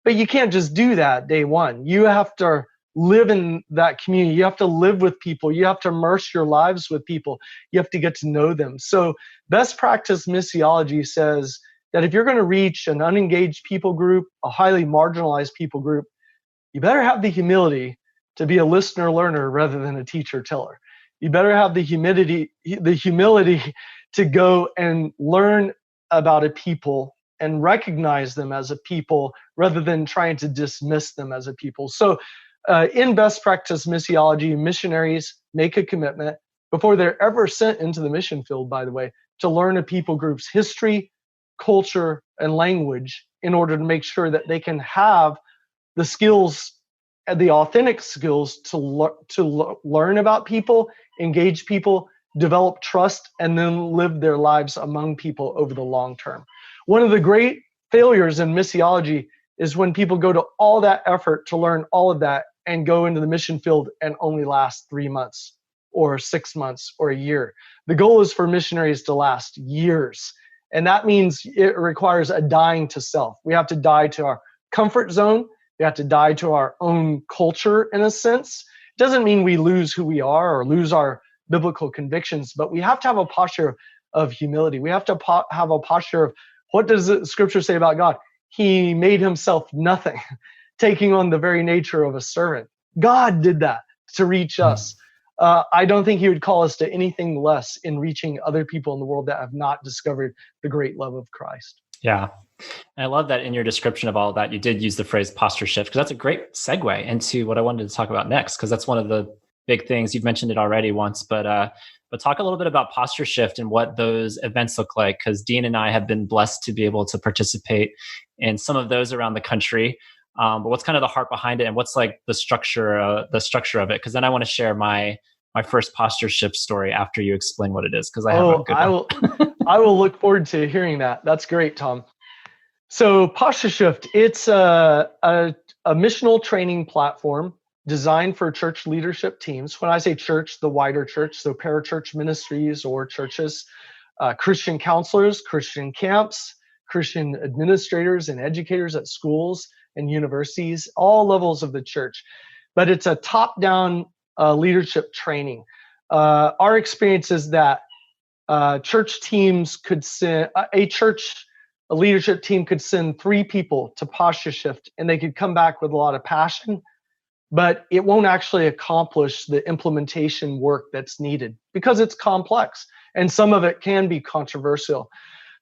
But you can't just do that day one. You have to live in that community. You have to live with people. You have to immerse your lives with people. You have to get to know them. So best practice missiology says that if you're going to reach an unengaged people group, a highly marginalized people group, you better have the humility to be a listener learner rather than a teacher teller. You better have the humility to go and learn about a people and recognize them as a people rather than trying to dismiss them as a people. So in best practice missiology, missionaries make a commitment before they're ever sent into the mission field, by the way, to learn a people group's history, culture, and language in order to make sure that they can have the skills, the authentic skills to learn about people, engage people, develop trust, and then live their lives among people over the long term. One of the great failures in missiology is when people go to all that effort to learn all of that and go into the mission field and only last 3 months or 6 months or a year. The goal is for missionaries to last years. And that means it requires a dying to self. We have to die to our comfort zone. We have to die to our own culture in a sense. It doesn't mean we lose who we are or lose our biblical convictions, but we have to have a posture of humility. We have to have a posture of, what does the scripture say about God? He made himself nothing, taking on the very nature of a servant. God did that to reach us. I don't think he would call us to anything less in reaching other people in the world that have not discovered the great love of Christ. Yeah. And I love that in your description of all of that, you did use the phrase posture shift, because that's a great segue into what I wanted to talk about next, because that's one of the big things. You've mentioned it already once, but talk a little bit about posture shift and what those events look like, because Dean and I have been blessed to be able to participate in some of those around the country. But what's kind of the heart behind it, and what's like the structure of it? Because then I want to share my first posture shift story after you explain what it is, because I have a good one. I will look forward to hearing that. That's great, Tom. So posture shift, it's a missional training platform designed for church leadership teams. When I say church, the wider church, so parachurch ministries or churches, Christian counselors, Christian camps, Christian administrators and educators at schools and universities, all levels of the church. But it's a top-down leadership training. Our experience is that church teams could send, a leadership team could send 3 people to posture shift, and they could come back with a lot of passion, but it won't actually accomplish the implementation work that's needed because it's complex and some of it can be controversial.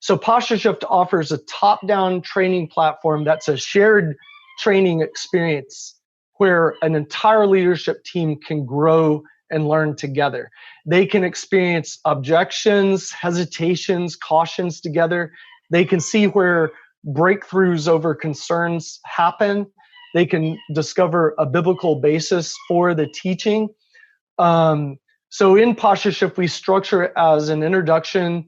So posture shift offers a top-down training platform that's a shared training experience where an entire leadership team can grow and learn together. They can experience objections, hesitations, cautions together. They can see where breakthroughs over concerns happen. They can discover a biblical basis for the teaching. So in posture shift, we structure it as an introduction,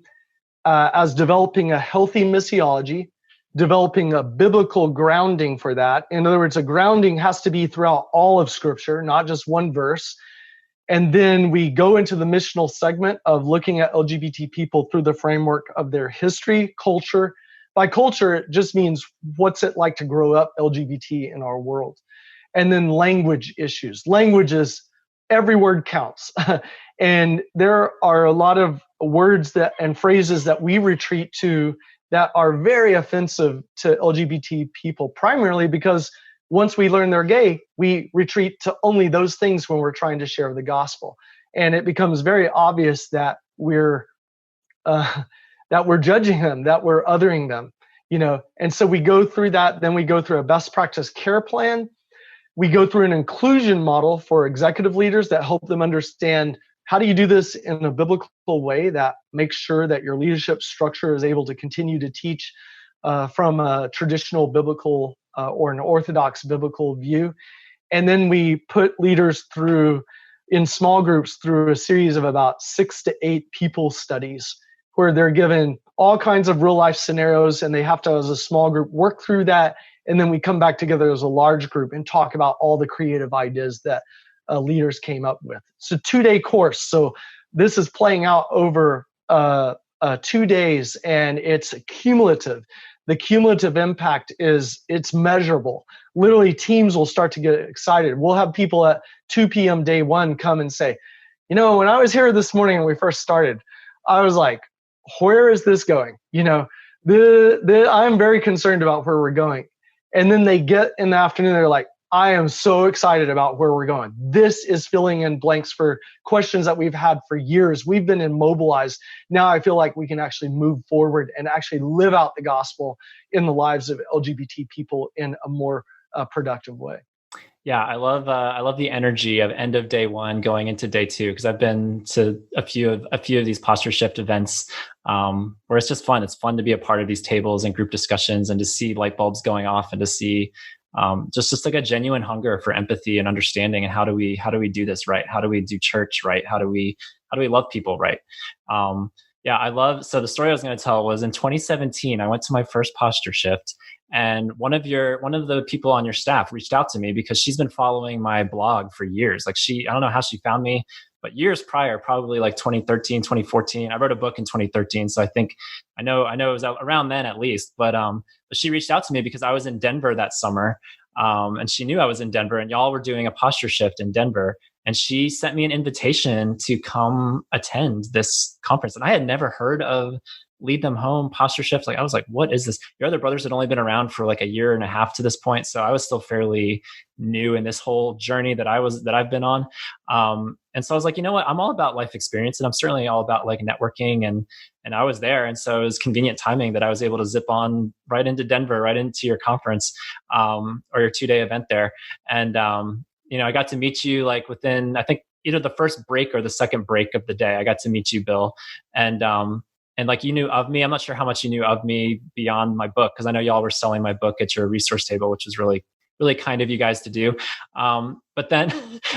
as developing a healthy missiology, developing a biblical grounding for that. In other words, a grounding has to be throughout all of Scripture, not just one verse. And then we go into the missional segment of looking at LGBT people through the framework of their history, culture. By culture, it just means what's it like to grow up LGBT in our world. And then language issues. Language is, every word counts. And there are a lot of words that and phrases that we retreat to that are very offensive to LGBT people, primarily because once we learn they're gay, we retreat to only those things when we're trying to share the gospel. And it becomes very obvious that we're judging them, that we're othering them, And so we go through that. Then we go through a best practice care plan. We go through an inclusion model for executive leaders that help them understand, how do you do this in a biblical way that makes sure that your leadership structure is able to continue to teach from a traditional biblical or an orthodox biblical view. And then we put leaders through, in small groups, through a series of about 6 to 8 people studies where they're given all kinds of real life scenarios and they have to, as a small group, work through that. And then we come back together as a large group and talk about all the creative ideas that leaders came up with. It's a 2-day course. So this is playing out over 2 days, and it's cumulative. The cumulative impact it's measurable. Literally, teams will start to get excited. We'll have people at 2 p.m. day 1 come and say, when I was here this morning and we first started, I was like, where is this going? I'm very concerned about where we're going. And then they get in the afternoon, they're like, I am so excited about where we're going. This is filling in blanks for questions that we've had for years. We've been immobilized. Now I feel like we can actually move forward and actually live out the gospel in the lives of LGBT people in a more productive way. Yeah, I love the energy of end of day 1 going into day 2, because I've been to a few of these posture shift events where it's just fun. It's fun to be a part of these tables and group discussions and to see light bulbs going off and to see just like a genuine hunger for empathy and understanding. And how do we do this right? How do we do church right? How do we love people right? So the story I was going to tell was in 2017, I went to my first posture shift, and one of the people on your staff reached out to me because she's been following my blog for years. Like I don't know how she found me. but years prior, probably like 2013, 2014. I wrote a book in 2013, so I know it was around then at least. But she reached out to me because I was in Denver that summer, and she knew I was in Denver, and y'all were doing a posture shift in Denver. And she sent me an invitation to come attend this conference. And I had never heard of Lead Them Home, posture shift. Like, I was like, what is this? Your other brothers had only been around for like a year and a half to this point. So I was still fairly new in this whole journey that I've been on. And so I was like, you know what? I'm all about life experience, and I'm certainly all about like networking, and I was there. And so it was convenient timing that I was able to zip on right into Denver, right into your conference, or your 2-day event there. And, I got to meet you like within, I think, either the first break or the second break of the day. I got to meet you, Bill. And like, you knew of me. I'm not sure how much you knew of me beyond my book, because I know y'all were selling my book at your resource table, which was really, really kind of you guys to do. But then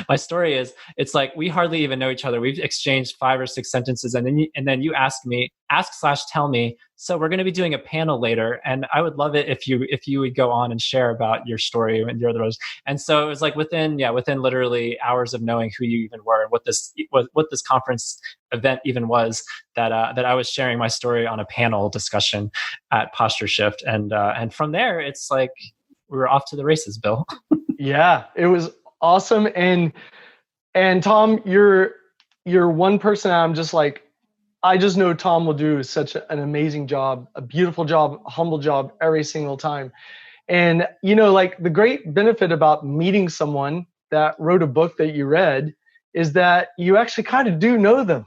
my story is, it's like, we hardly even know each other. We've exchanged 5 or 6 sentences. And then you ask/tell me, so we're going to be doing a panel later. And I would love it if you would go on and share about your story and your other brothers. And so it was like within literally hours of knowing who you even were and what this conference event even was, that I was sharing my story on a panel discussion at Posture Shift. And from there, it's like, we were off to the races, Bill. Yeah, it was awesome. And Tom, you're one person I'm just like, I just know Tom will do such an amazing job, a beautiful job, a humble job every single time. And, like, the great benefit about meeting someone that wrote a book that you read is that you actually kind of do know them.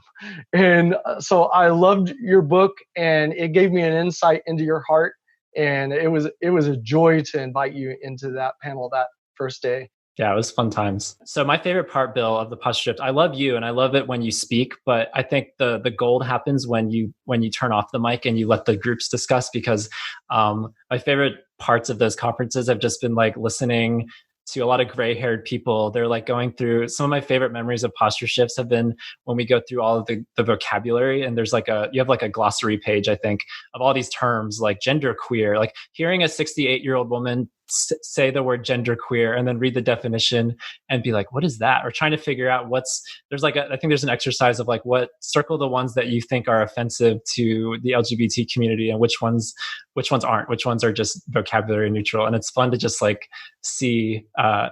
And so I loved your book, and it gave me an insight into your heart. And it was a joy to invite you into that panel that first day. Yeah, it was fun times. So my favorite part, Bill, of the posture shift, I love you and I love it when you speak, but I think the gold happens when you turn off the mic and you let the groups discuss, because my favorite parts of those conferences have just been like listening to a lot of gray-haired people. They're like going through, some of my favorite memories of posture shifts have been when we go through all of the vocabulary, and there's like you have like a glossary page, I think, of all these terms like genderqueer, like hearing a 68-year-old woman say the word genderqueer and then read the definition and be like, what is that? Or trying to figure out I think there's an exercise of like, circle the ones that you think are offensive to the LGBT community and which ones aren't, which ones are just vocabulary neutral. And it's fun to just like see how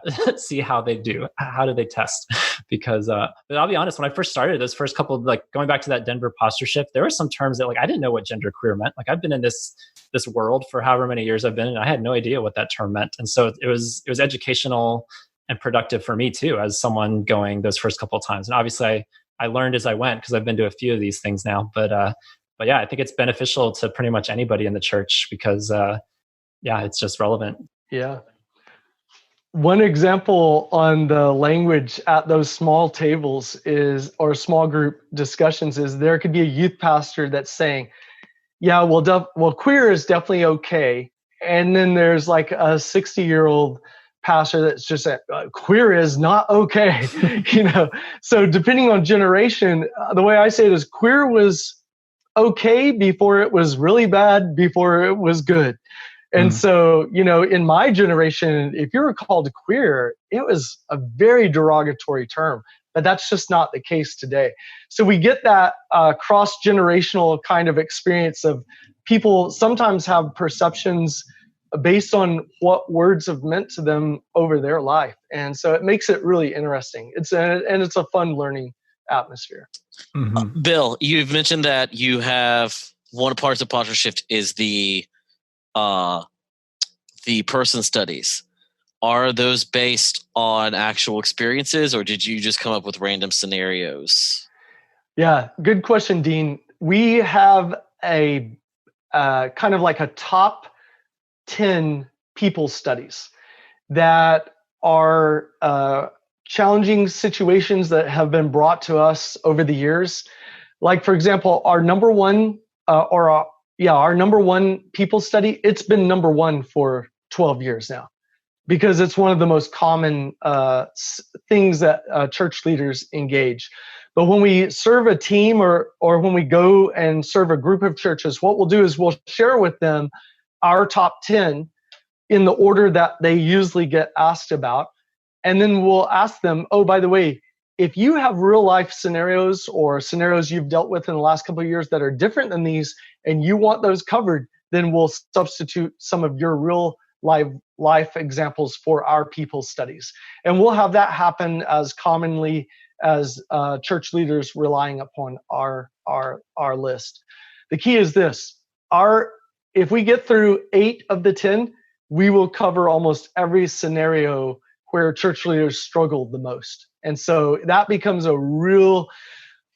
they do, how do they test? Because but I'll be honest, when I first started, those first couple, like going back to that Denver posture shift, there were some terms that like I didn't know what genderqueer meant. Like I've been in this world for however many years I've been, and I had no idea what that term meant. And so it was educational and productive for me too, as someone going those first couple of times. And obviously I learned as I went, because I've been to a few of these things now. But yeah, I think it's beneficial to pretty much anybody in the church, because it's just relevant. Yeah. One example on the language at those small tables or small group discussions is there could be a youth pastor that's saying, yeah, well, queer is definitely okay. And then there's like a 60-year-old pastor that's just saying, queer is not okay. So depending on generation, the way I say it is queer was okay before it was really bad, before it was good. And so, in my generation, if you were called queer, it was a very derogatory term, but that's just not the case today. So we get that cross-generational kind of experience of people sometimes have perceptions based on what words have meant to them over their life. And so it makes it really interesting. It's a fun learning atmosphere. Mm-hmm. Bill, you've mentioned that you have one part of posture shift is the person studies. Are those based on actual experiences, or did you just come up with random scenarios? Yeah, good question, Dean. We have a kind of like a top 10 people studies that are challenging situations that have been brought to us over the years. Like, for example, our number one people study, it's been number one for 12 years now, because it's one of the most common things that church leaders engage. But when we serve a team or when we go and serve a group of churches, what we'll do is we'll share with them our top 10 in the order that they usually get asked about. And then we'll ask them, oh, by the way, if you have real life scenarios or scenarios you've dealt with in the last couple of years that are different than these, and you want those covered, then we'll substitute some of your real life examples for our people studies. And we'll have that happen as commonly as church leaders relying upon our list. The key is this: if we get through 8 of the 10, we will cover almost every scenario where church leaders struggle the most. And so that becomes a real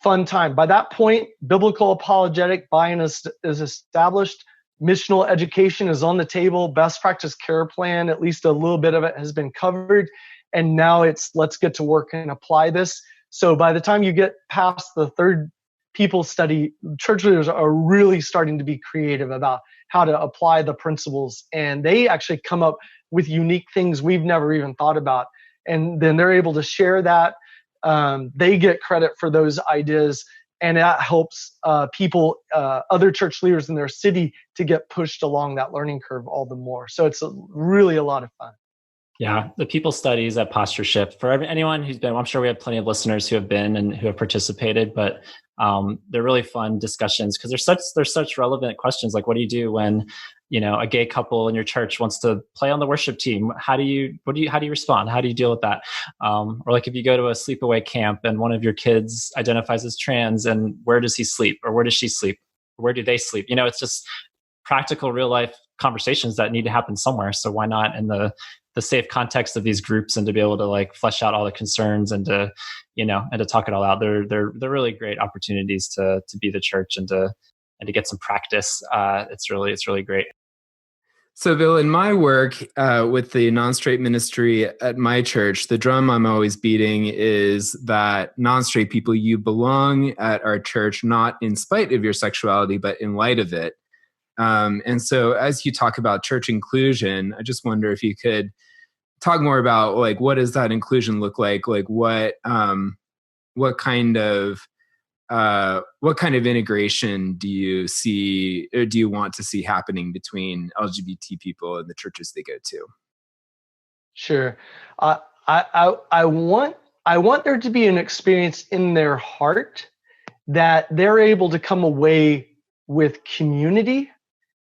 fun time. By that point, biblical apologetic buy-in is established. Missional education is on the table. Best practice care plan, at least a little bit of it has been covered. And now it's let's get to work and apply this. So by the time you get past the third people study, church leaders are really starting to be creative about how to apply the principles. And they actually come up with unique things we've never even thought about. And then they're able to share that. They get credit for those ideas. And that helps people, other church leaders in their city, to get pushed along that learning curve all the more. So it's really a lot of fun. Yeah, the people studies at Posture Shift, for anyone who's been, I'm sure we have plenty of listeners who have been and who have participated, but they're really fun discussions because there's such relevant questions. Like, what do you do when, a gay couple in your church wants to play on the worship team? How do you respond? How do you deal with that? Or like if you go to a sleepaway camp and one of your kids identifies as trans, and where does he sleep, or where does she sleep? Where do they sleep? It's just practical real life conversations that need to happen somewhere. So why not in the safe context of these groups, and to be able to like flesh out all the concerns and to, and to talk it all out. They're really great opportunities to be the church and to get some practice. It's really great. So Bill, in my work with the non-straight ministry at my church, the drum I'm always beating is that non-straight people, you belong at our church, not in spite of your sexuality, but in light of it. And so as you talk about church inclusion, I just wonder if you could talk more about like, what does that inclusion look like? Like what kind of integration do you see, or do you want to see happening between LGBT people and the churches they go to? Sure. I want there to be an experience in their heart that they're able to come away with community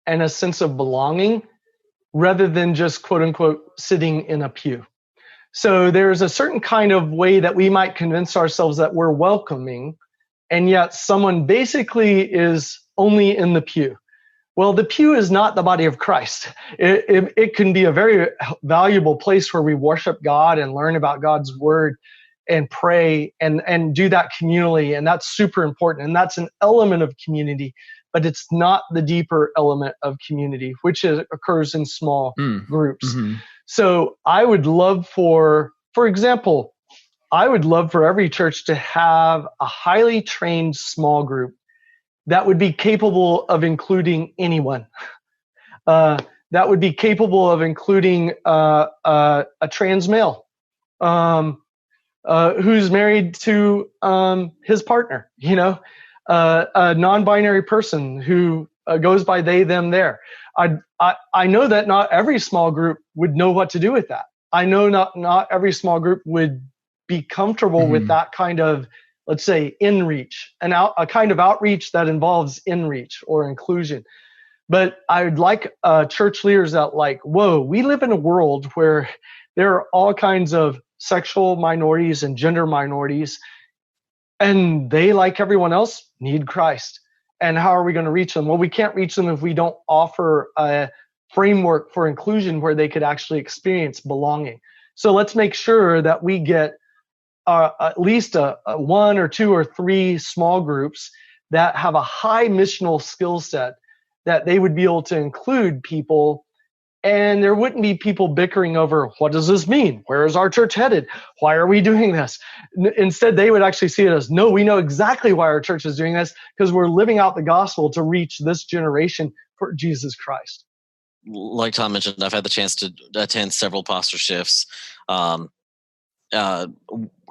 and a sense of belonging, rather than just quote unquote sitting in a pew. So there's a certain kind of way that we might convince ourselves that we're welcoming, and yet someone basically is only in the pew. Well, the pew is not the body of Christ. It can be a very valuable place where we worship God and learn about God's word and pray and do that communally. And that's super important. And that's an element of community, but it's not the deeper element of community, which occurs in small groups. Mm-hmm. So I would love for example, I would love for every church to have a highly trained small group that would be capable of including anyone. That would be capable of including a trans male who's married to his partner, a non-binary person who goes by they, them, their. I know that not every small group would know what to do with that. I know not every small group would be comfortable with that kind of, let's say, in-reach, a kind of outreach that involves in-reach or inclusion. But I would like church leaders that whoa, we live in a world where there are all kinds of sexual minorities and gender minorities, and they, like everyone else, need Christ. And how are we going to reach them? Well, we can't reach them if we don't offer a framework for inclusion where they could actually experience belonging. So let's make sure that we get at least a 1 or 2 or 3 small groups that have a high missional skill set, that they would be able to include people, and there wouldn't be people bickering over, what does this mean? Where is our church headed? Why are we doing this? Instead, they would actually see it as, no, we know exactly why our church is doing this, because we're living out the gospel to reach this generation for Jesus Christ. Like Tom mentioned, I've had the chance to attend several pastor shifts,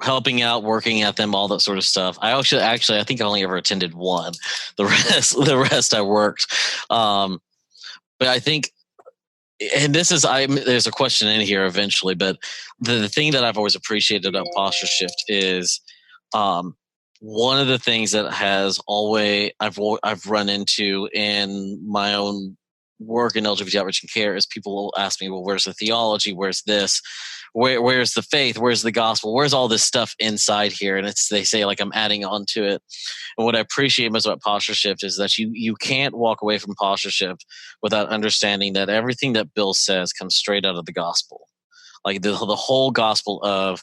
helping out, working at them, all that sort of stuff. I actually I think I only ever attended one. The rest I worked. But I think, and there's a question in here eventually, but the thing that I've always appreciated about Posture Shift is One of the things that has always I've run into in my own work in LGBT outreach and care is people will ask me, well, where's the theology? Where's this? Where's the faith? Where's the gospel? Where's all this stuff inside here? And they say like I'm adding on to it. And what I appreciate most about posture shift is that you can't walk away from posture shift without understanding that everything that Bill says comes straight out of the gospel. Like the whole gospel of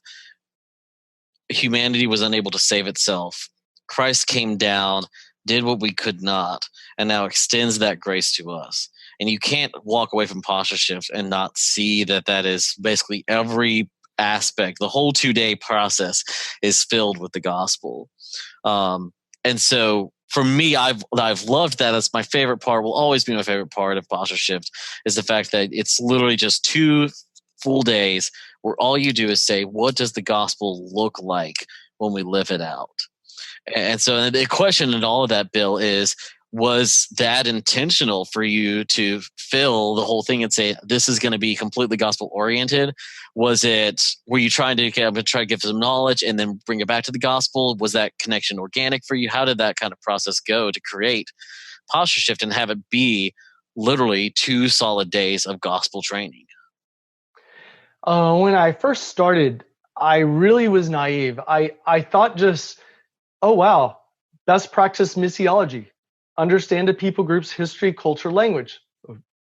humanity was unable to save itself. Christ came down, did what we could not, and now extends that grace to us. And you can't walk away from posture shift and not see that is basically every aspect. The whole 2-day process is filled with the gospel. And so for me, I've loved that. That's my favorite part. Will always be my favorite part of posture shift is the fact that it's literally just 2 full days where all you do is say, what does the gospel look like when we live it out? And so the question in all of that, Bill, is, was that intentional for you to fill the whole thing and say, this is going to be completely gospel oriented? Were you trying to give some knowledge and then bring it back to the gospel? Was that connection organic for you? How did that kind of process go to create posture shift and have it be literally 2 solid days of gospel training? When I first started, I really was naive. I thought just, oh, wow, best practice missiology. Understand a people group's history, culture, language.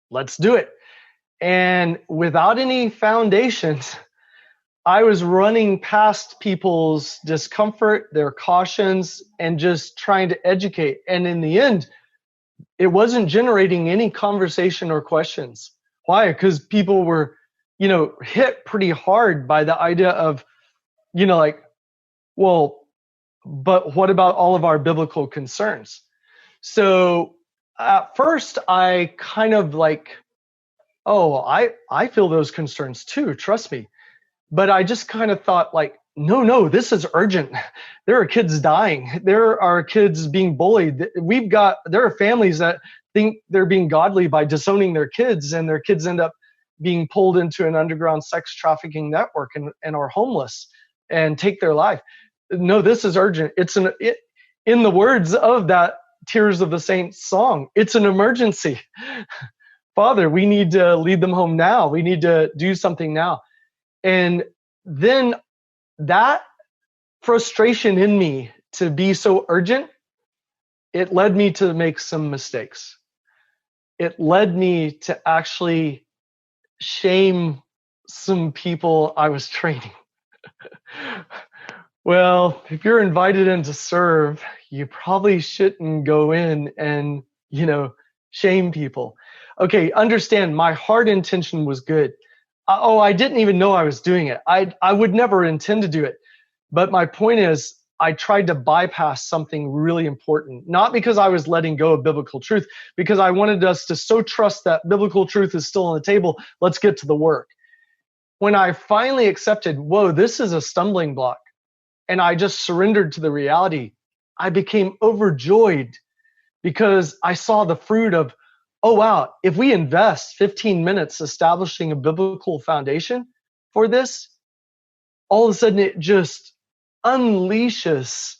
Let's do it. And without any foundations, I was running past people's discomfort, their cautions, and just trying to educate. And in the end, it wasn't generating any conversation or questions. Why? Because people were, hit pretty hard by the idea of, like, well, but what about all of our biblical concerns? So at first I kind of like, oh, I feel those concerns too, trust me. But I just kind of thought like, no, this is urgent. There are kids dying. There are kids being bullied. There are families that think they're being godly by disowning their kids, and their kids end up being pulled into an underground sex trafficking network and are homeless and take their life. No, this is urgent. In the words of that Tears of the Saints song, it's an emergency. Father, we need to lead them home now. We need to do something now. And then that frustration in me to be so urgent, it led me to make some mistakes. It led me to actually shame some people I was training. Well, if you're invited in to serve, you probably shouldn't go in and, shame people. Okay, understand, my heart intention was good. I didn't even know I was doing it. I would never intend to do it. But my point is, I tried to bypass something really important, not because I was letting go of biblical truth, because I wanted us to so trust that biblical truth is still on the table. Let's get to the work. When I finally accepted, whoa, this is a stumbling block, and I just surrendered to the reality, I became overjoyed because I saw the fruit of, oh, wow, if we invest 15 minutes establishing a biblical foundation for this, all of a sudden it just unleashes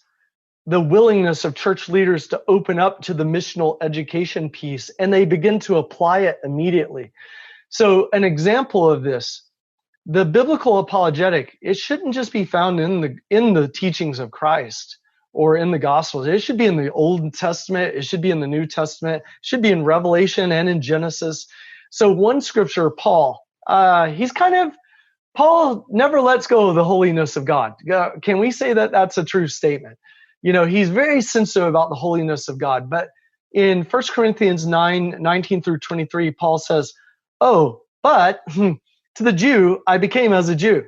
the willingness of church leaders to open up to the missional education piece, and they begin to apply it immediately. So an example of this, the biblical apologetic, it shouldn't just be found in the teachings of Christ or in the Gospels. It should be in the Old Testament. It should be in the New Testament. It should be in Revelation and in Genesis. So one scripture, Paul never lets go of the holiness of God. Can we say that that's a true statement? He's very sensitive about the holiness of God. But in 1 Corinthians 9:19 through 23, Paul says, oh, but to the Jew, I became as a Jew.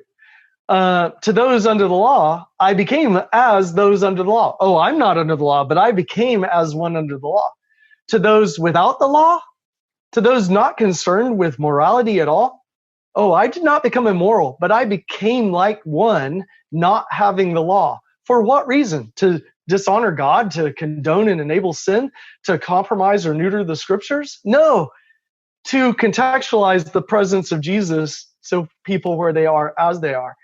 To those under the law, I became as those under the law. Oh, I'm not under the law, but I became as one under the law. To those without the law, to those not concerned with morality at all, oh, I did not become immoral, but I became like one not having the law. For what reason? To dishonor God, to condone and enable sin, to compromise or neuter the scriptures? No, to contextualize the presence of Jesus so people where they are as they are.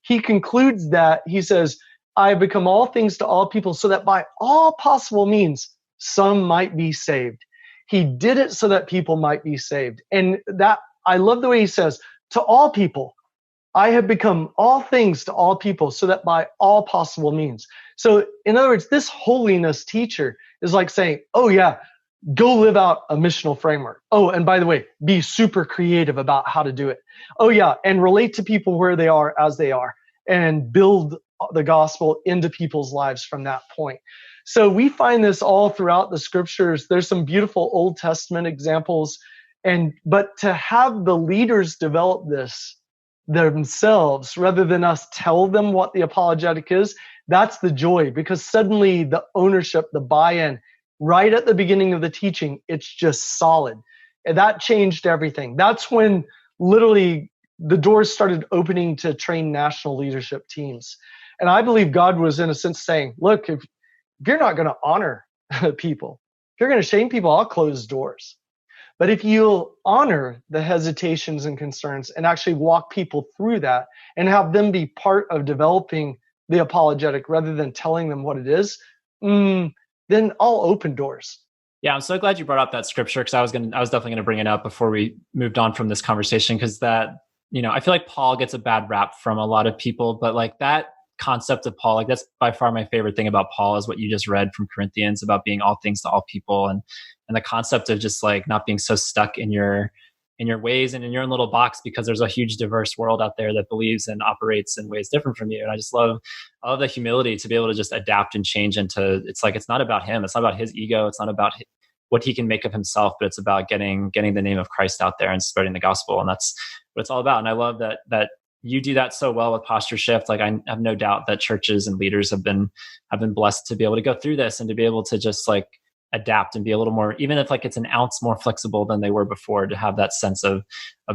He concludes that, he says, I have become all things to all people so that by all possible means, some might be saved. He did it so that people might be saved. And that, I love the way he says, to all people, I have become all things to all people so that by all possible means. So in other words, this holiness teacher is like saying, oh yeah, go live out a missional framework. Oh, and by the way, be super creative about how to do it. Oh yeah, and relate to people where they are as they are and build the gospel into people's lives from that point. So we find this all throughout the scriptures. There's some beautiful Old Testament examples, but to have the leaders develop this themselves rather than us tell them what the apologetic is, that's the joy, because suddenly the ownership, the buy-in, right at the beginning of the teaching, it's just solid. And that changed everything. That's when literally the doors started opening to train national leadership teams. And I believe God was, in a sense, saying, look, if you're not going to honor people, if you're going to shame people, I'll close doors. But if you'll honor the hesitations and concerns and actually walk people through that and have them be part of developing the apologetic rather than telling them what it is, then I'll open doors. Yeah, I'm so glad you brought up that scripture, because I was definitely going to bring it up before we moved on from this conversation, because that, I feel like Paul gets a bad rap from a lot of people, but like that concept of Paul, like that's by far my favorite thing about Paul is what you just read from Corinthians about being all things to all people, and the concept of just like not being so stuck in your ways and in your own little box, because there's a huge diverse world out there that believes and operates in ways different from you. And I love the humility to be able to just adapt and change into, it's like, it's not about him. It's not about his ego. It's not about what he can make of himself, but it's about getting the name of Christ out there and spreading the gospel. And that's what it's all about. And I love that you do that so well with Posture Shift. Like I have no doubt that churches and leaders have been blessed to be able to go through this and to be able to just like adapt and be a little more, even if like it's an ounce more flexible than they were before, to have that sense of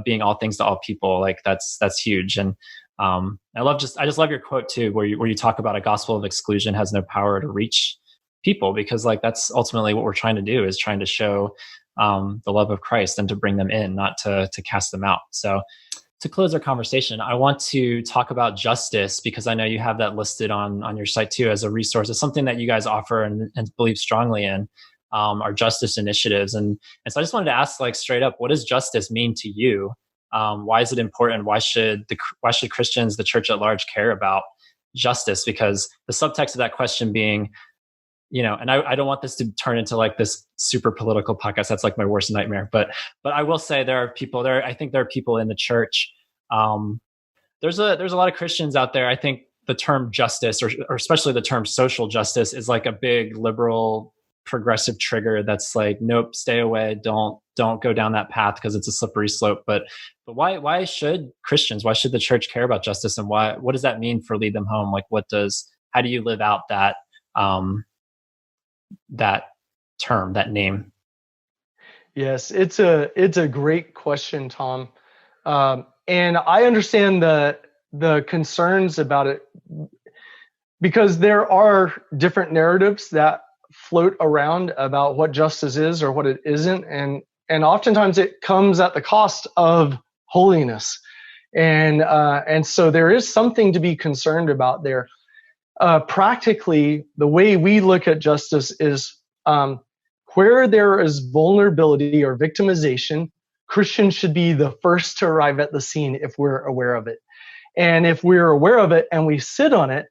being all things to all people. Like that's huge. And I just love your quote too, where you talk about a gospel of exclusion has no power to reach people, because like that's ultimately what we're trying to do, is trying to show the love of Christ and to bring them in, not to cast them out. So to close our conversation, I want to talk about justice, because I know you have that listed on your site too as a resource. It's something that you guys offer and believe strongly in, our justice initiatives. And so I just wanted to ask, like, straight up, what does justice mean to you? Why is it important? Why should Christians, the church at large, care about justice? Because the subtext of that question being, and I don't want this to turn into like this super political podcast. That's like my worst nightmare. But I will say there are people there. I think there are people in the church. There's a lot of Christians out there. I think the term justice, or especially the term social justice, is like a big liberal progressive trigger. That's like, nope, stay away. Don't go down that path because it's a slippery slope. But why should Christians? Why should the church care about justice? And what does that mean for Lead Them Home? Like, how do you live out that? That term, that name? Yes, it's a great question, Tom. And I understand the concerns about it, because there are different narratives that float around about what justice is or what it isn't. And oftentimes it comes at the cost of holiness. And so there is something to be concerned about there. Practically, the way we look at justice is where there is vulnerability or victimization, Christians should be the first to arrive at the scene if we're aware of it. And if we're aware of it and we sit on it,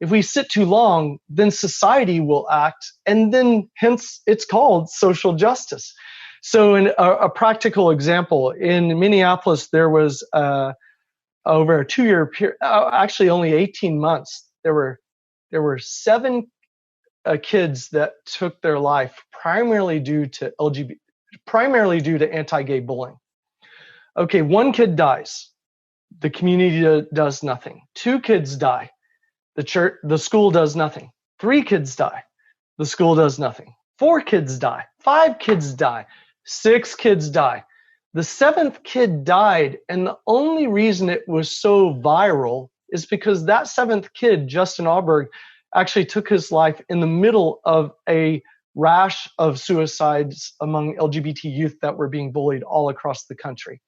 if we sit too long, then society will act, and then hence it's called social justice. So in a practical example, in Minneapolis, there was over a 2-year period, actually only 18 months, there were 7 kids that took their life primarily due to anti-gay bullying. Okay, 1 kid dies, the community does nothing. 2 kids die, the school does nothing. 3 kids die, the school does nothing. 4 kids die, 5 kids die, 6 kids die. The 7th kid died, and the only reason it was so viral is because that 7th kid, Justin Alberg, actually took his life in the middle of a rash of suicides among LGBT youth that were being bullied all across the country.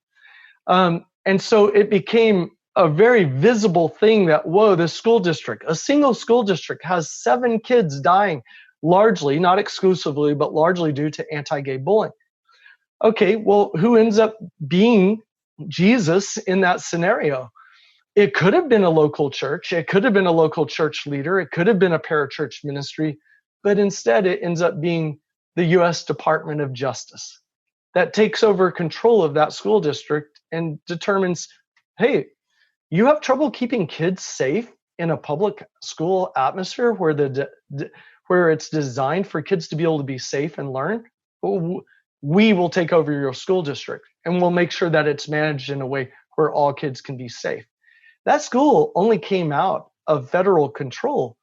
And so it became a very visible thing that, whoa, this school district, a single school district has 7 kids dying, largely, not exclusively, but largely due to anti-gay bullying. Okay, well, who ends up being Jesus in that scenario? It could have been a local church. It could have been a local church leader. It could have been a parachurch ministry. But instead, it ends up being the U.S. Department of Justice that takes over control of that school district and determines, hey, you have trouble keeping kids safe in a public school atmosphere where it's designed for kids to be able to be safe and learn? Well, we will take over your school district and we'll make sure that it's managed in a way where all kids can be safe. That school only came out of federal control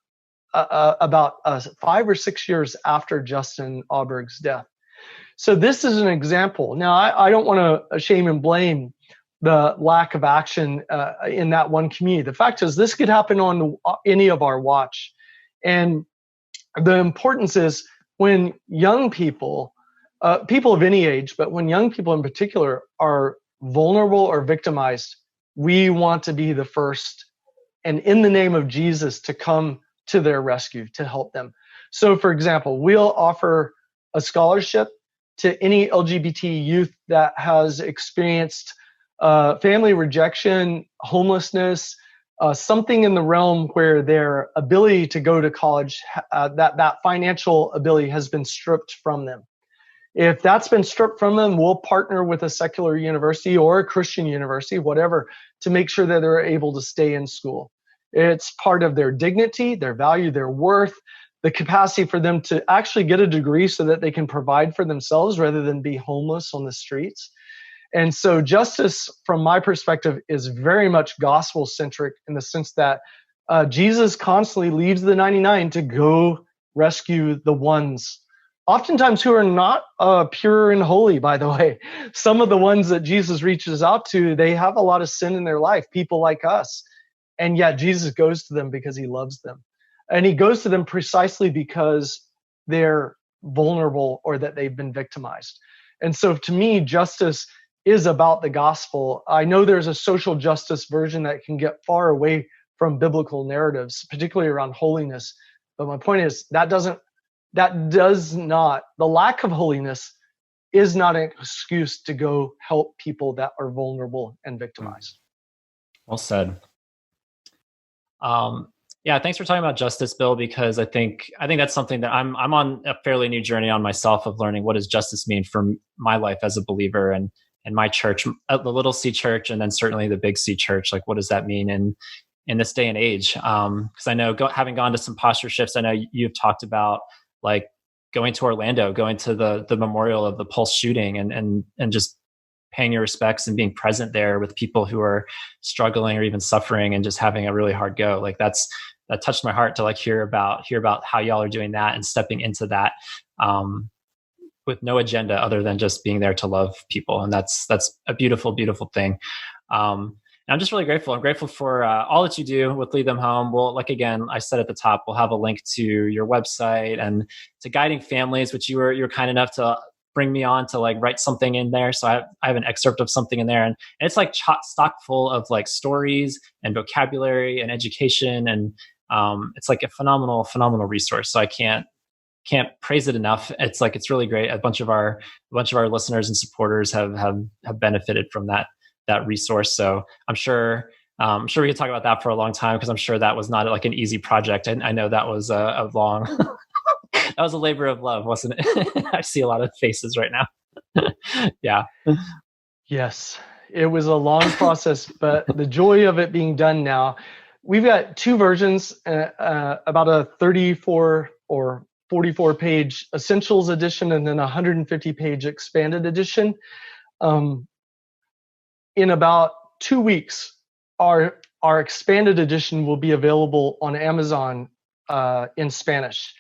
about 5 or 6 years after Justin Auberg's death. So this is an example. Now, I don't want to shame and blame the lack of action in that one community. The fact is, this could happen on any of our watch. And the importance is when young people, people of any age, but when young people in particular are vulnerable or victimized, we want to be the first, and in the name of Jesus, to come to their rescue, to help them. So, for example, we'll offer a scholarship to any LGBT youth that has experienced family rejection, homelessness, something in the realm where their ability to go to college, that financial ability has been stripped from them. If that's been stripped from them, we'll partner with a secular university or a Christian university, whatever, to make sure that they're able to stay in school. It's part of their dignity, their value, their worth, the capacity for them to actually get a degree so that they can provide for themselves rather than be homeless on the streets. And so justice, from my perspective, is very much gospel-centric in the sense that Jesus constantly leaves the 99 to go rescue the ones, oftentimes who are not pure and holy, by the way. Some of the ones that Jesus reaches out to, they have a lot of sin in their life, people like us. And yet Jesus goes to them because he loves them. And he goes to them precisely because they're vulnerable or that they've been victimized. And so to me, justice is about the gospel. I know there's a social justice version that can get far away from biblical narratives, particularly around holiness. But my point is the lack of holiness is not an excuse to go help people that are vulnerable and victimized. Well said. Yeah, thanks for talking about justice, Bill, because I think that's something that I'm on a fairly new journey on myself of learning what does justice mean for my life as a believer and my church, the little C church, and then certainly the big C church. Like, what does that mean in this day and age? Because I know having gone to some posture shifts, I know you've talked about like going to Orlando, going to the memorial of the Pulse shooting, and just paying your respects and being present there with people who are struggling or even suffering and just having a really hard go. Like that touched my heart to like hear about how y'all are doing that and stepping into that with no agenda other than just being there to love people. And that's a beautiful, beautiful thing. And I'm just really grateful. I'm grateful for all that you do with Lead Them Home. Well, like, again, I said at the top, we'll have a link to your website and to Guiding Families, which you were kind enough to bring me on to like write something in there. So I have an excerpt of something in there, and it's like stock full of like stories and vocabulary and education. And it's like a phenomenal, phenomenal resource. So I can't praise it enough. It's like, it's really great. A bunch of our listeners and supporters have benefited from that resource. So I'm sure we could talk about that for a long time, because I'm sure that was not like an easy project. And I know that was a long, that was a labor of love, wasn't it? I see a lot of faces right now. Yeah. Yes, it was a long process, but the joy of it being done now. We've got 2 versions, about a 34 or 44 page essentials edition and then a 150 page expanded edition. In about 2 weeks, our expanded edition will be available on Amazon in Spanish.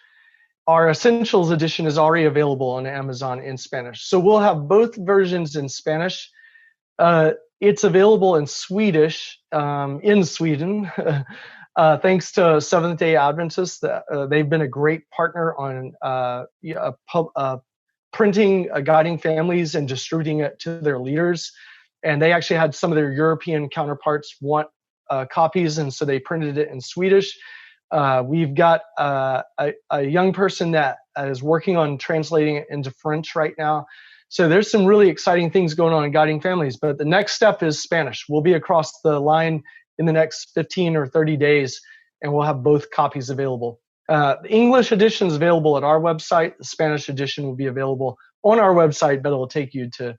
Our Essentials edition is already available on Amazon in Spanish. So we'll have both versions in Spanish. It's available in Swedish in Sweden, thanks to Seventh-day Adventists. They've been a great partner on printing Guiding Families and distributing it to their leaders. And they actually had some of their European counterparts want copies, and so they printed it in Swedish. We've got a young person that is working on translating it into French right now. So there's some really exciting things going on in Guiding Families. But the next step is Spanish. We'll be across the line in the next 15 or 30 days, and we'll have both copies available. The English edition is available at our website. The Spanish edition will be available on our website, but it will take you to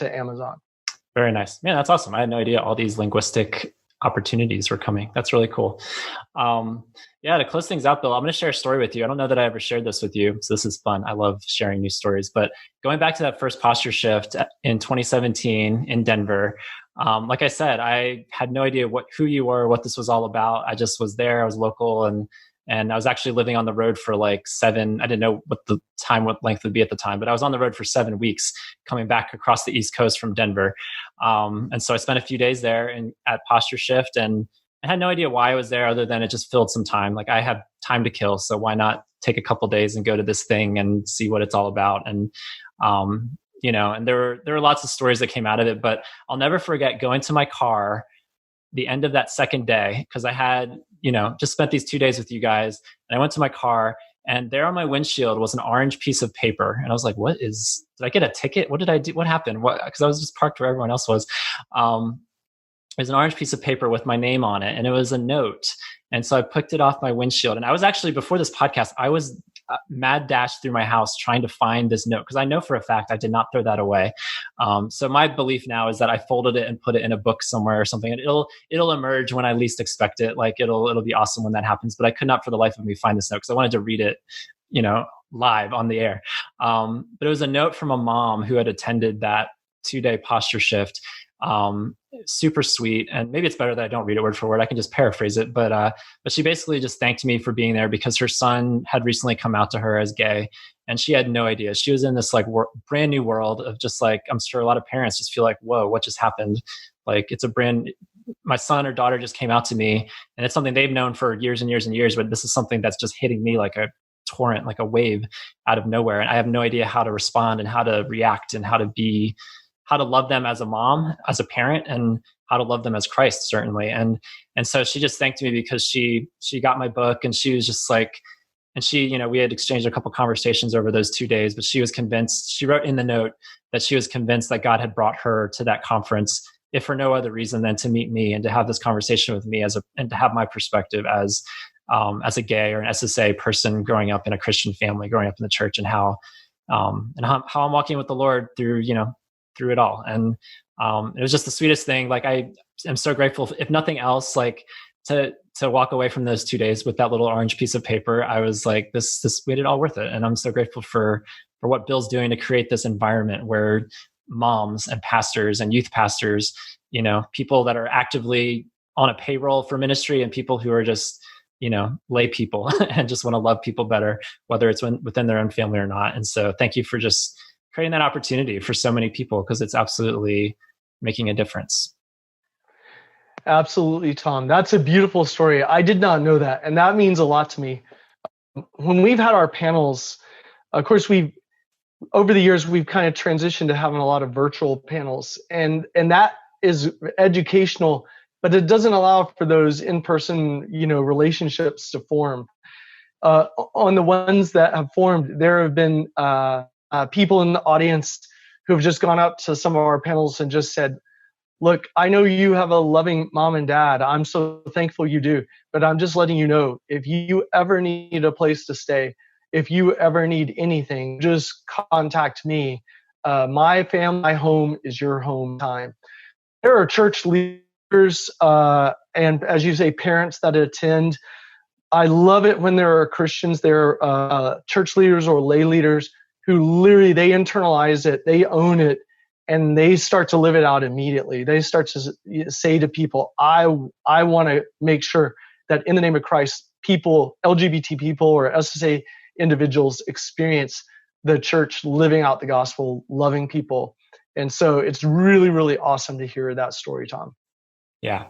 Amazon. Very nice. Man, that's awesome. I had no idea all these linguistic opportunities were coming. That's really cool. Yeah, to close things out, Bill, I'm going to share a story with you. I don't know that I ever shared this with you, so this is fun. I love sharing new stories. But going back to that first posture shift in 2017 in Denver, like I said, I had no idea who you were, what this was all about. I just was there. I was local, and I was actually living on the road for like I didn't know what length would be at the time, but I was on the road for 7 weeks coming back across the East Coast from Denver. And so I spent a few days there at Posture Shift, and I had no idea why I was there other than it just filled some time. Like I had time to kill. So why not take a couple days and go to this thing and see what it's all about? And, and there were lots of stories that came out of it, but I'll never forget going to my car the end of that second day, because I had, just spent these 2 days with you guys, and I went to my car, and there on my windshield was an orange piece of paper. And I was like, did I get a ticket? What did I do? What happened? Because I was just parked where everyone else was. There's an orange piece of paper with my name on it, and it was a note. And so I picked it off my windshield, and I was actually, before this podcast, I was mad dash through my house trying to find this note, because I know for a fact I did not throw that away. So my belief now is that I folded it and put it in a book somewhere or something, and it'll emerge when I least expect it. Like it'll be awesome when that happens. But I could not for the life of me find this note, because I wanted to read it, live on the air. But it was a note from a mom who had attended that 2-day posture shift. Super sweet. And maybe it's better that I don't read it word for word. I can just paraphrase it. But she basically just thanked me for being there, because her son had recently come out to her as gay, and she had no idea. She was in this like brand new world of just like, I'm sure a lot of parents just feel like, whoa, what just happened? Like my son or daughter just came out to me, and it's something they've known for years and years and years, but this is something that's just hitting me like a torrent, like a wave out of nowhere. And I have no idea how to respond and how to react and how to love them as a mom, as a parent, and how to love them as Christ, certainly. And so she just thanked me because she got my book, and she was just like, and she, we had exchanged a couple conversations over those 2 days, but she was convinced, she wrote in the note that she was convinced that God had brought her to that conference, if for no other reason than to meet me and to have this conversation with me and to have my perspective as a gay or an SSA person growing up in a Christian family, growing up in the church, and how I'm walking with the Lord through it all. And it was just the sweetest thing. Like I am so grateful, if nothing else, like to walk away from those 2 days with that little orange piece of paper. I was like, this made it all worth it. And I'm so grateful for what Bill's doing to create this environment where moms and pastors and youth pastors, people that are actively on a payroll for ministry, and people who are just, lay people and just want to love people better, whether it's within their own family or not. And so thank you for just creating that opportunity for so many people, because it's absolutely making a difference. Absolutely, Tom. That's a beautiful story. I did not know that, and that means a lot to me. When we've had our panels, of course, over the years, we've kind of transitioned to having a lot of virtual panels, and that is educational, but it doesn't allow for those in-person, relationships to form. On the ones that have formed, there have been people in the audience who have just gone up to some of our panels and just said, look, I know you have a loving mom and dad. I'm so thankful you do. But I'm just letting you know, if you ever need a place to stay, if you ever need anything, just contact me. My family, my home is your home time. There are church leaders and, as you say, parents that attend. I love it when there are Christians, there are church leaders or lay leaders who literally, they internalize it, they own it, and they start to live it out immediately. They start to say to people, I want to make sure that in the name of Christ, people, LGBT people or SSA individuals experience the church living out the gospel, loving people. And so it's really, really awesome to hear that story, Tom. Yeah.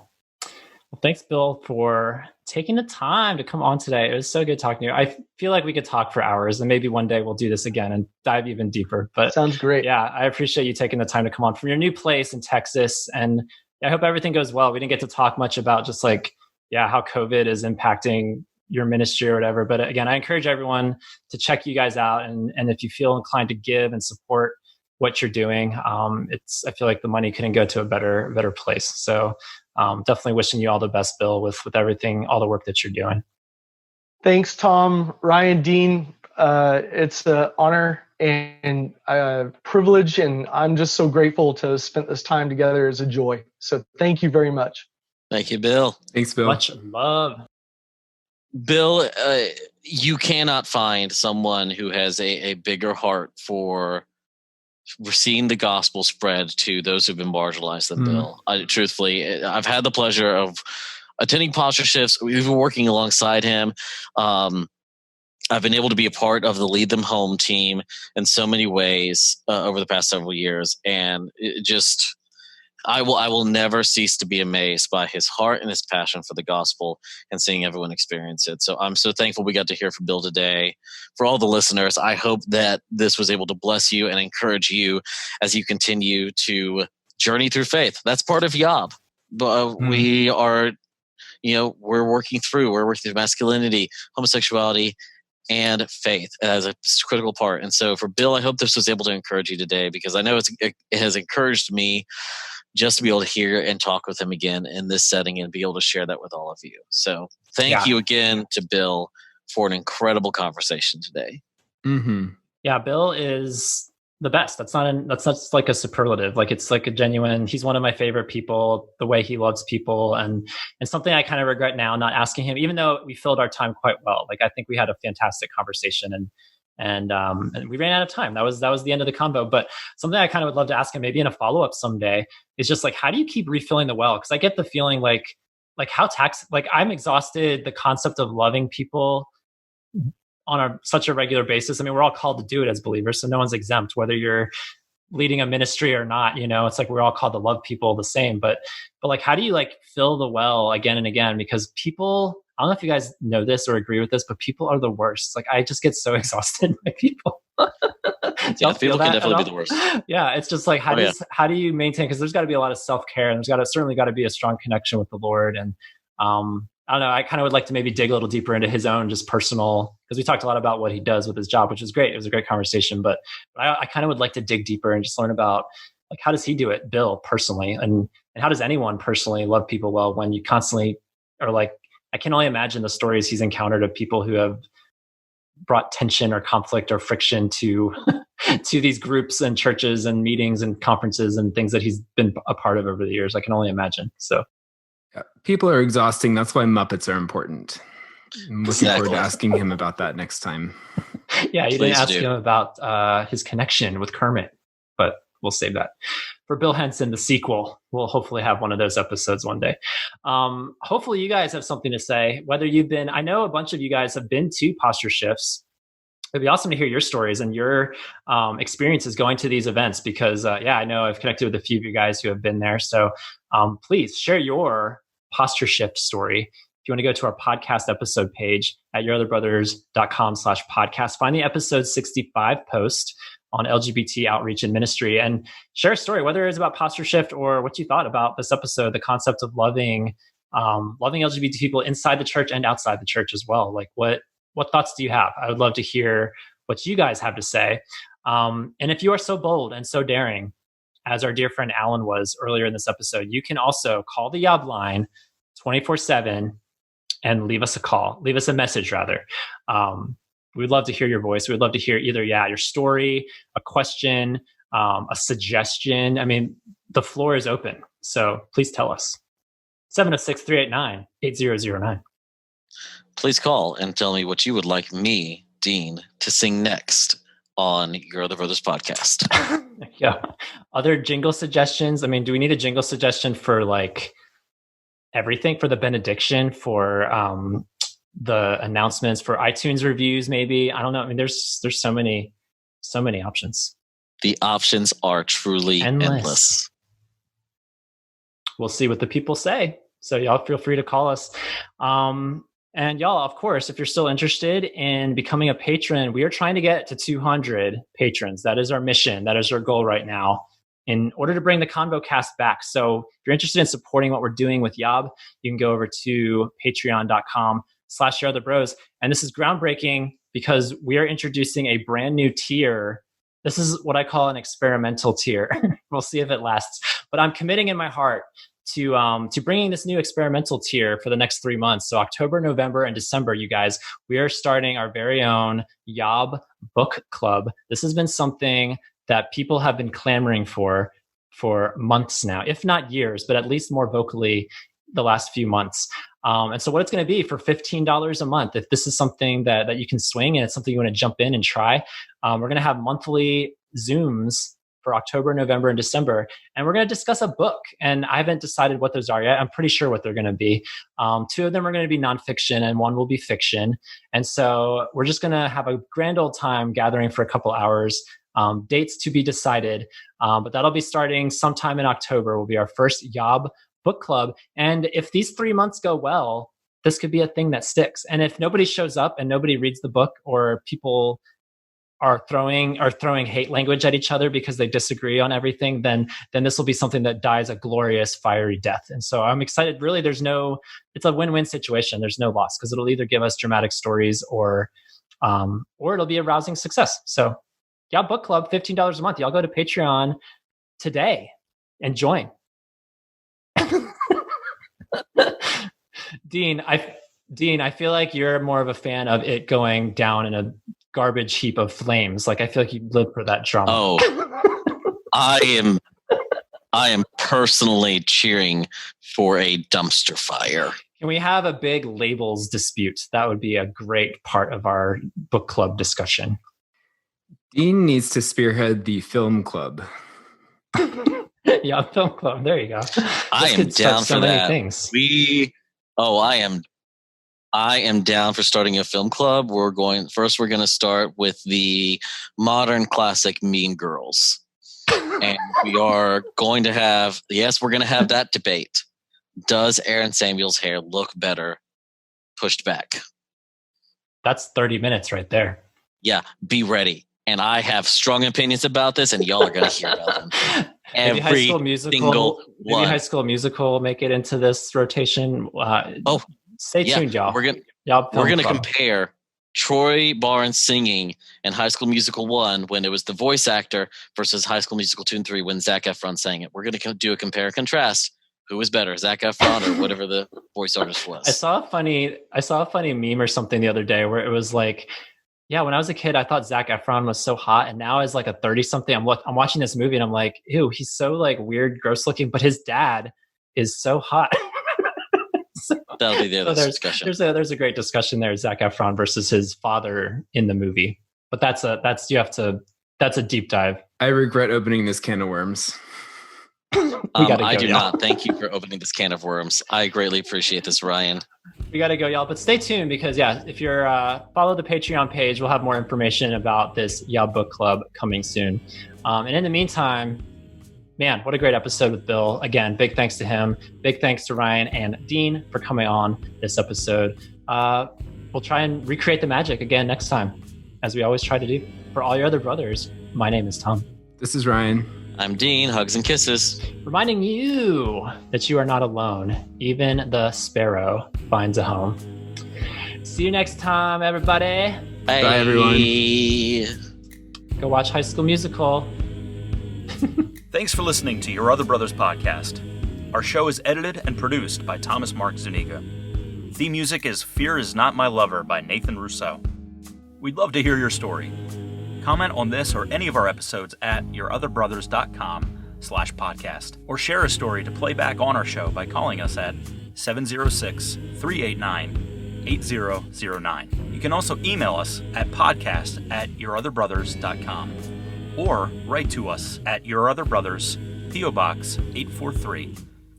Well, thanks, Bill, for taking the time to come on today. It was so good talking to you. I feel like we could talk for hours, and maybe one day we'll do this again and dive even deeper. But sounds great. Yeah, I appreciate you taking the time to come on from your new place in Texas and I hope everything goes well. We didn't get to talk much about just like, how COVID is impacting your ministry or whatever. But again, I encourage everyone to check you guys out. And if you feel inclined to give and support what you're doing, I feel like the money couldn't go to a better place. So definitely wishing you all the best, Bill, with everything, all the work that you're doing. Thanks, Tom, Ryan, Dean. It's an honor and a privilege, and I'm just so grateful to have spent this time together. As a joy. So thank you very much. Thank you, Bill. Thanks, Bill. Much love. Bill, you cannot find someone who has a bigger heart for seeing the gospel spread to those who've been marginalized than Bill. Truthfully, I've had the pleasure of attending posture shifts. We've been working alongside him. I've been able to be a part of the Lead Them Home team in so many ways over the past several years. And I will never cease to be amazed by his heart and his passion for the gospel and seeing everyone experience it. So I'm so thankful we got to hear from Bill today. For all the listeners, I hope that this was able to bless you and encourage you as you continue to journey through faith. That's part of YOB. But we are, we're working through masculinity, homosexuality, and faith as a critical part. And so for Bill, I hope this was able to encourage you today, because I know it has encouraged me just to be able to hear and talk with him again in this setting and be able to share that with all of you. So thank you again to Bill for an incredible conversation today. Mm-hmm. Yeah, Bill is the best. That's not like a superlative. Like, it's like a genuine, he's one of my favorite people, the way he loves people, and something I kind of regret now not asking him, even though we filled our time quite well. Like, I think we had a fantastic conversation, and we ran out of time. That was the end of the combo. But something I kind of would love to ask him, maybe in a follow-up someday, is just like, how do you keep refilling the well? Because I get the feeling like I'm exhausted. The concept of loving people on such a regular basis. I mean, we're all called to do it as believers, so no one's exempt, whether you're leading a ministry or not. It's like we're all called to love people the same. But like, how do you like fill the well again and again? Because people, I don't know if you guys know this or agree with this, but people are the worst. Like, I just get so exhausted by people. People can definitely be the worst. Yeah, it's just like, how do you maintain? Because there's got to be a lot of self-care, and certainly got to be a strong connection with the Lord. And I don't know, I kind of would like to maybe dig a little deeper into his own just personal, because we talked a lot about what he does with his job, which is great. It was a great conversation, but I kind of would like to dig deeper and just learn about, like, how does he do it, Bill, personally? And how does anyone personally love people well when you constantly are like, I can only imagine the stories he's encountered of people who have brought tension or conflict or friction to these groups and churches and meetings and conferences and things that he's been a part of over the years. I can only imagine. So yeah, people are exhausting. That's why Muppets are important. I'm looking forward to asking him about that next time. Yeah, you didn't ask him about his connection with Kermit, but we'll save that. For Bill Henson, the sequel, we'll hopefully have one of those episodes one day. Hopefully you guys have something to say, whether I know a bunch of you guys have been to posture shifts. It'd be awesome to hear your stories and your experiences going to these events, because I know I've connected with a few of you guys who have been there. So please share your posture shift story. If you want to go to our podcast episode page at yourotherbrothers.com/podcast, find the episode 65 post on LGBT outreach and ministry, and share a story, whether it's about posture shift or what you thought about this episode, the concept of loving LGBT people inside the church and outside the church as well. Like, what thoughts do you have? I would love to hear what you guys have to say. And if you are so bold and so daring, as our dear friend Alan was earlier in this episode, you can also call the YOB line 24/7 and leave us a message rather. We'd love to hear your voice. We'd love to hear either, your story, a question, a suggestion. I mean, the floor is open. So please tell us. 706-389-8009. Please call and tell me what you would like me, Dean, to sing next on Your Other Brothers podcast. Yeah. Other jingle suggestions? I mean, do we need a jingle suggestion for like everything, for the benediction, for the announcements, for iTunes reviews, maybe? I don't know. I mean, there's so many options. The options are truly endless. We'll see what the people say. So y'all feel free to call us. And y'all, of course, if you're still interested in becoming a patron, we are trying to get to 200 patrons. That is our mission. That is our goal right now. in order to bring the Convo Cast back. So if you're interested in supporting what we're doing with Yob, you can go over to patreon.com/yourotherbros. And this is groundbreaking because we are introducing a brand new tier. This is what I call an experimental tier. We'll see if it lasts. But I'm committing in my heart to bringing this new experimental tier for the next 3 months. So October, November, and December, you guys, we are starting our very own Yob Book Club. This has been something that people have been clamoring for months now, if not years, but at least more vocally the last few months. And so what it's going to be for $15 a month, if this is something that you can swing and it's something you want to jump in and try, we're going to have monthly Zooms for October, November, and December. And we're going to discuss a book. And I haven't decided what those are yet. I'm pretty sure what they're going to be. 2 of them are going to be nonfiction and 1 will be fiction. And so we're just going to have a grand old time gathering for a couple hours. Dates to be decided. But that'll be starting sometime in October, will be our first Yob Book Club. And if these 3 months go well, this could be a thing that sticks. And if nobody shows up and nobody reads the book, or people are throwing hate language at each other because they disagree on everything, then this will be something that dies a glorious, fiery death. And so I'm excited. Really, it's a win-win situation. There's no loss because it'll either give us dramatic stories or it'll be a rousing success. So Yob Book Club, $15 a month. Y'all go to Patreon today and join. Dean, I feel like you're more of a fan of it going down in a garbage heap of flames. Like, I feel like you live for that drama. Oh, I am personally cheering for a dumpster fire. Can we have a big labels dispute? That would be a great part of our book club discussion. Dean needs to spearhead the film club. Yeah, film club. There you go. I am down for that. Things. I am down for starting a film club. We're going to start with the modern classic Mean Girls. And we are going to have that debate. Does Aaron Samuel's hair look better pushed back? That's 30 minutes right there. Yeah, be ready. And I have strong opinions about this, and y'all are going to hear about them. Maybe High School Musical make it into this rotation. Stay tuned, y'all. We're going to compare Troy Barnes singing in High School Musical 1 when it was the voice actor versus High School Musical 2 and 3 when Zac Efron sang it. We're going to do a compare and contrast. Who was better, Zac Efron or whatever the voice artist was? I saw a funny meme or something the other day where it was like, yeah, when I was a kid, I thought Zac Efron was so hot, and now as like a 30-something, I'm watching this movie and I'm like, ew, he's so like weird, gross looking, but his dad is so hot. That'll be the other discussion. There's a great discussion there, Zac Efron versus his father in the movie. But that's a deep dive. I regret opening this can of worms. I do not. Thank you for opening this can of worms. I greatly appreciate this, Ryan. We got to go, y'all. But stay tuned because, if you're follow the Patreon page, we'll have more information about this Yob Book Club coming soon. And in the meantime, man, what a great episode with Bill. Again, big thanks to him. Big thanks to Ryan and Dean for coming on this episode. We'll try and recreate the magic again next time, as we always try to do. For all your other brothers, my name is Tom. This is Ryan. I'm Dean. Hugs and kisses. Reminding you that you are not alone. Even the sparrow finds a home. See you next time, everybody. Bye, everyone. Go watch High School Musical. Thanks for listening to Your Other Brothers podcast. Our show is edited and produced by Thomas Mark Zuniga. Theme music is Fear Is Not My Lover by Nathan Rousseau. We'd love to hear your story. Comment on this or any of our episodes at yourotherbrothers.com/podcast, or share a story to play back on our show by calling us at 706-389-8009. You can also email us at podcast@yourotherbrothers.com or write to us at Your Other Brothers, P.O. Box 843,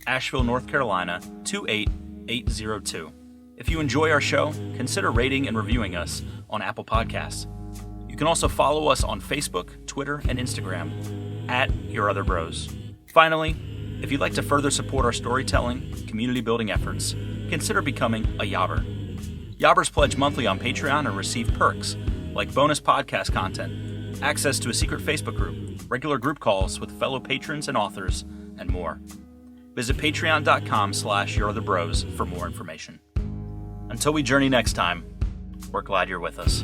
Asheville, North Carolina 28802. If you enjoy our show, consider rating and reviewing us on Apple Podcasts. You can also follow us on Facebook, Twitter, and Instagram at Your Other Bros. Finally, if you'd like to further support our storytelling, community building efforts, consider becoming a Yobber. Yobbers pledge monthly on Patreon and receive perks like bonus podcast content, access to a secret Facebook group, regular group calls with fellow patrons and authors, and more. Visit patreon.com/yourotherbros for more information. Until we journey next time, we're glad you're with us.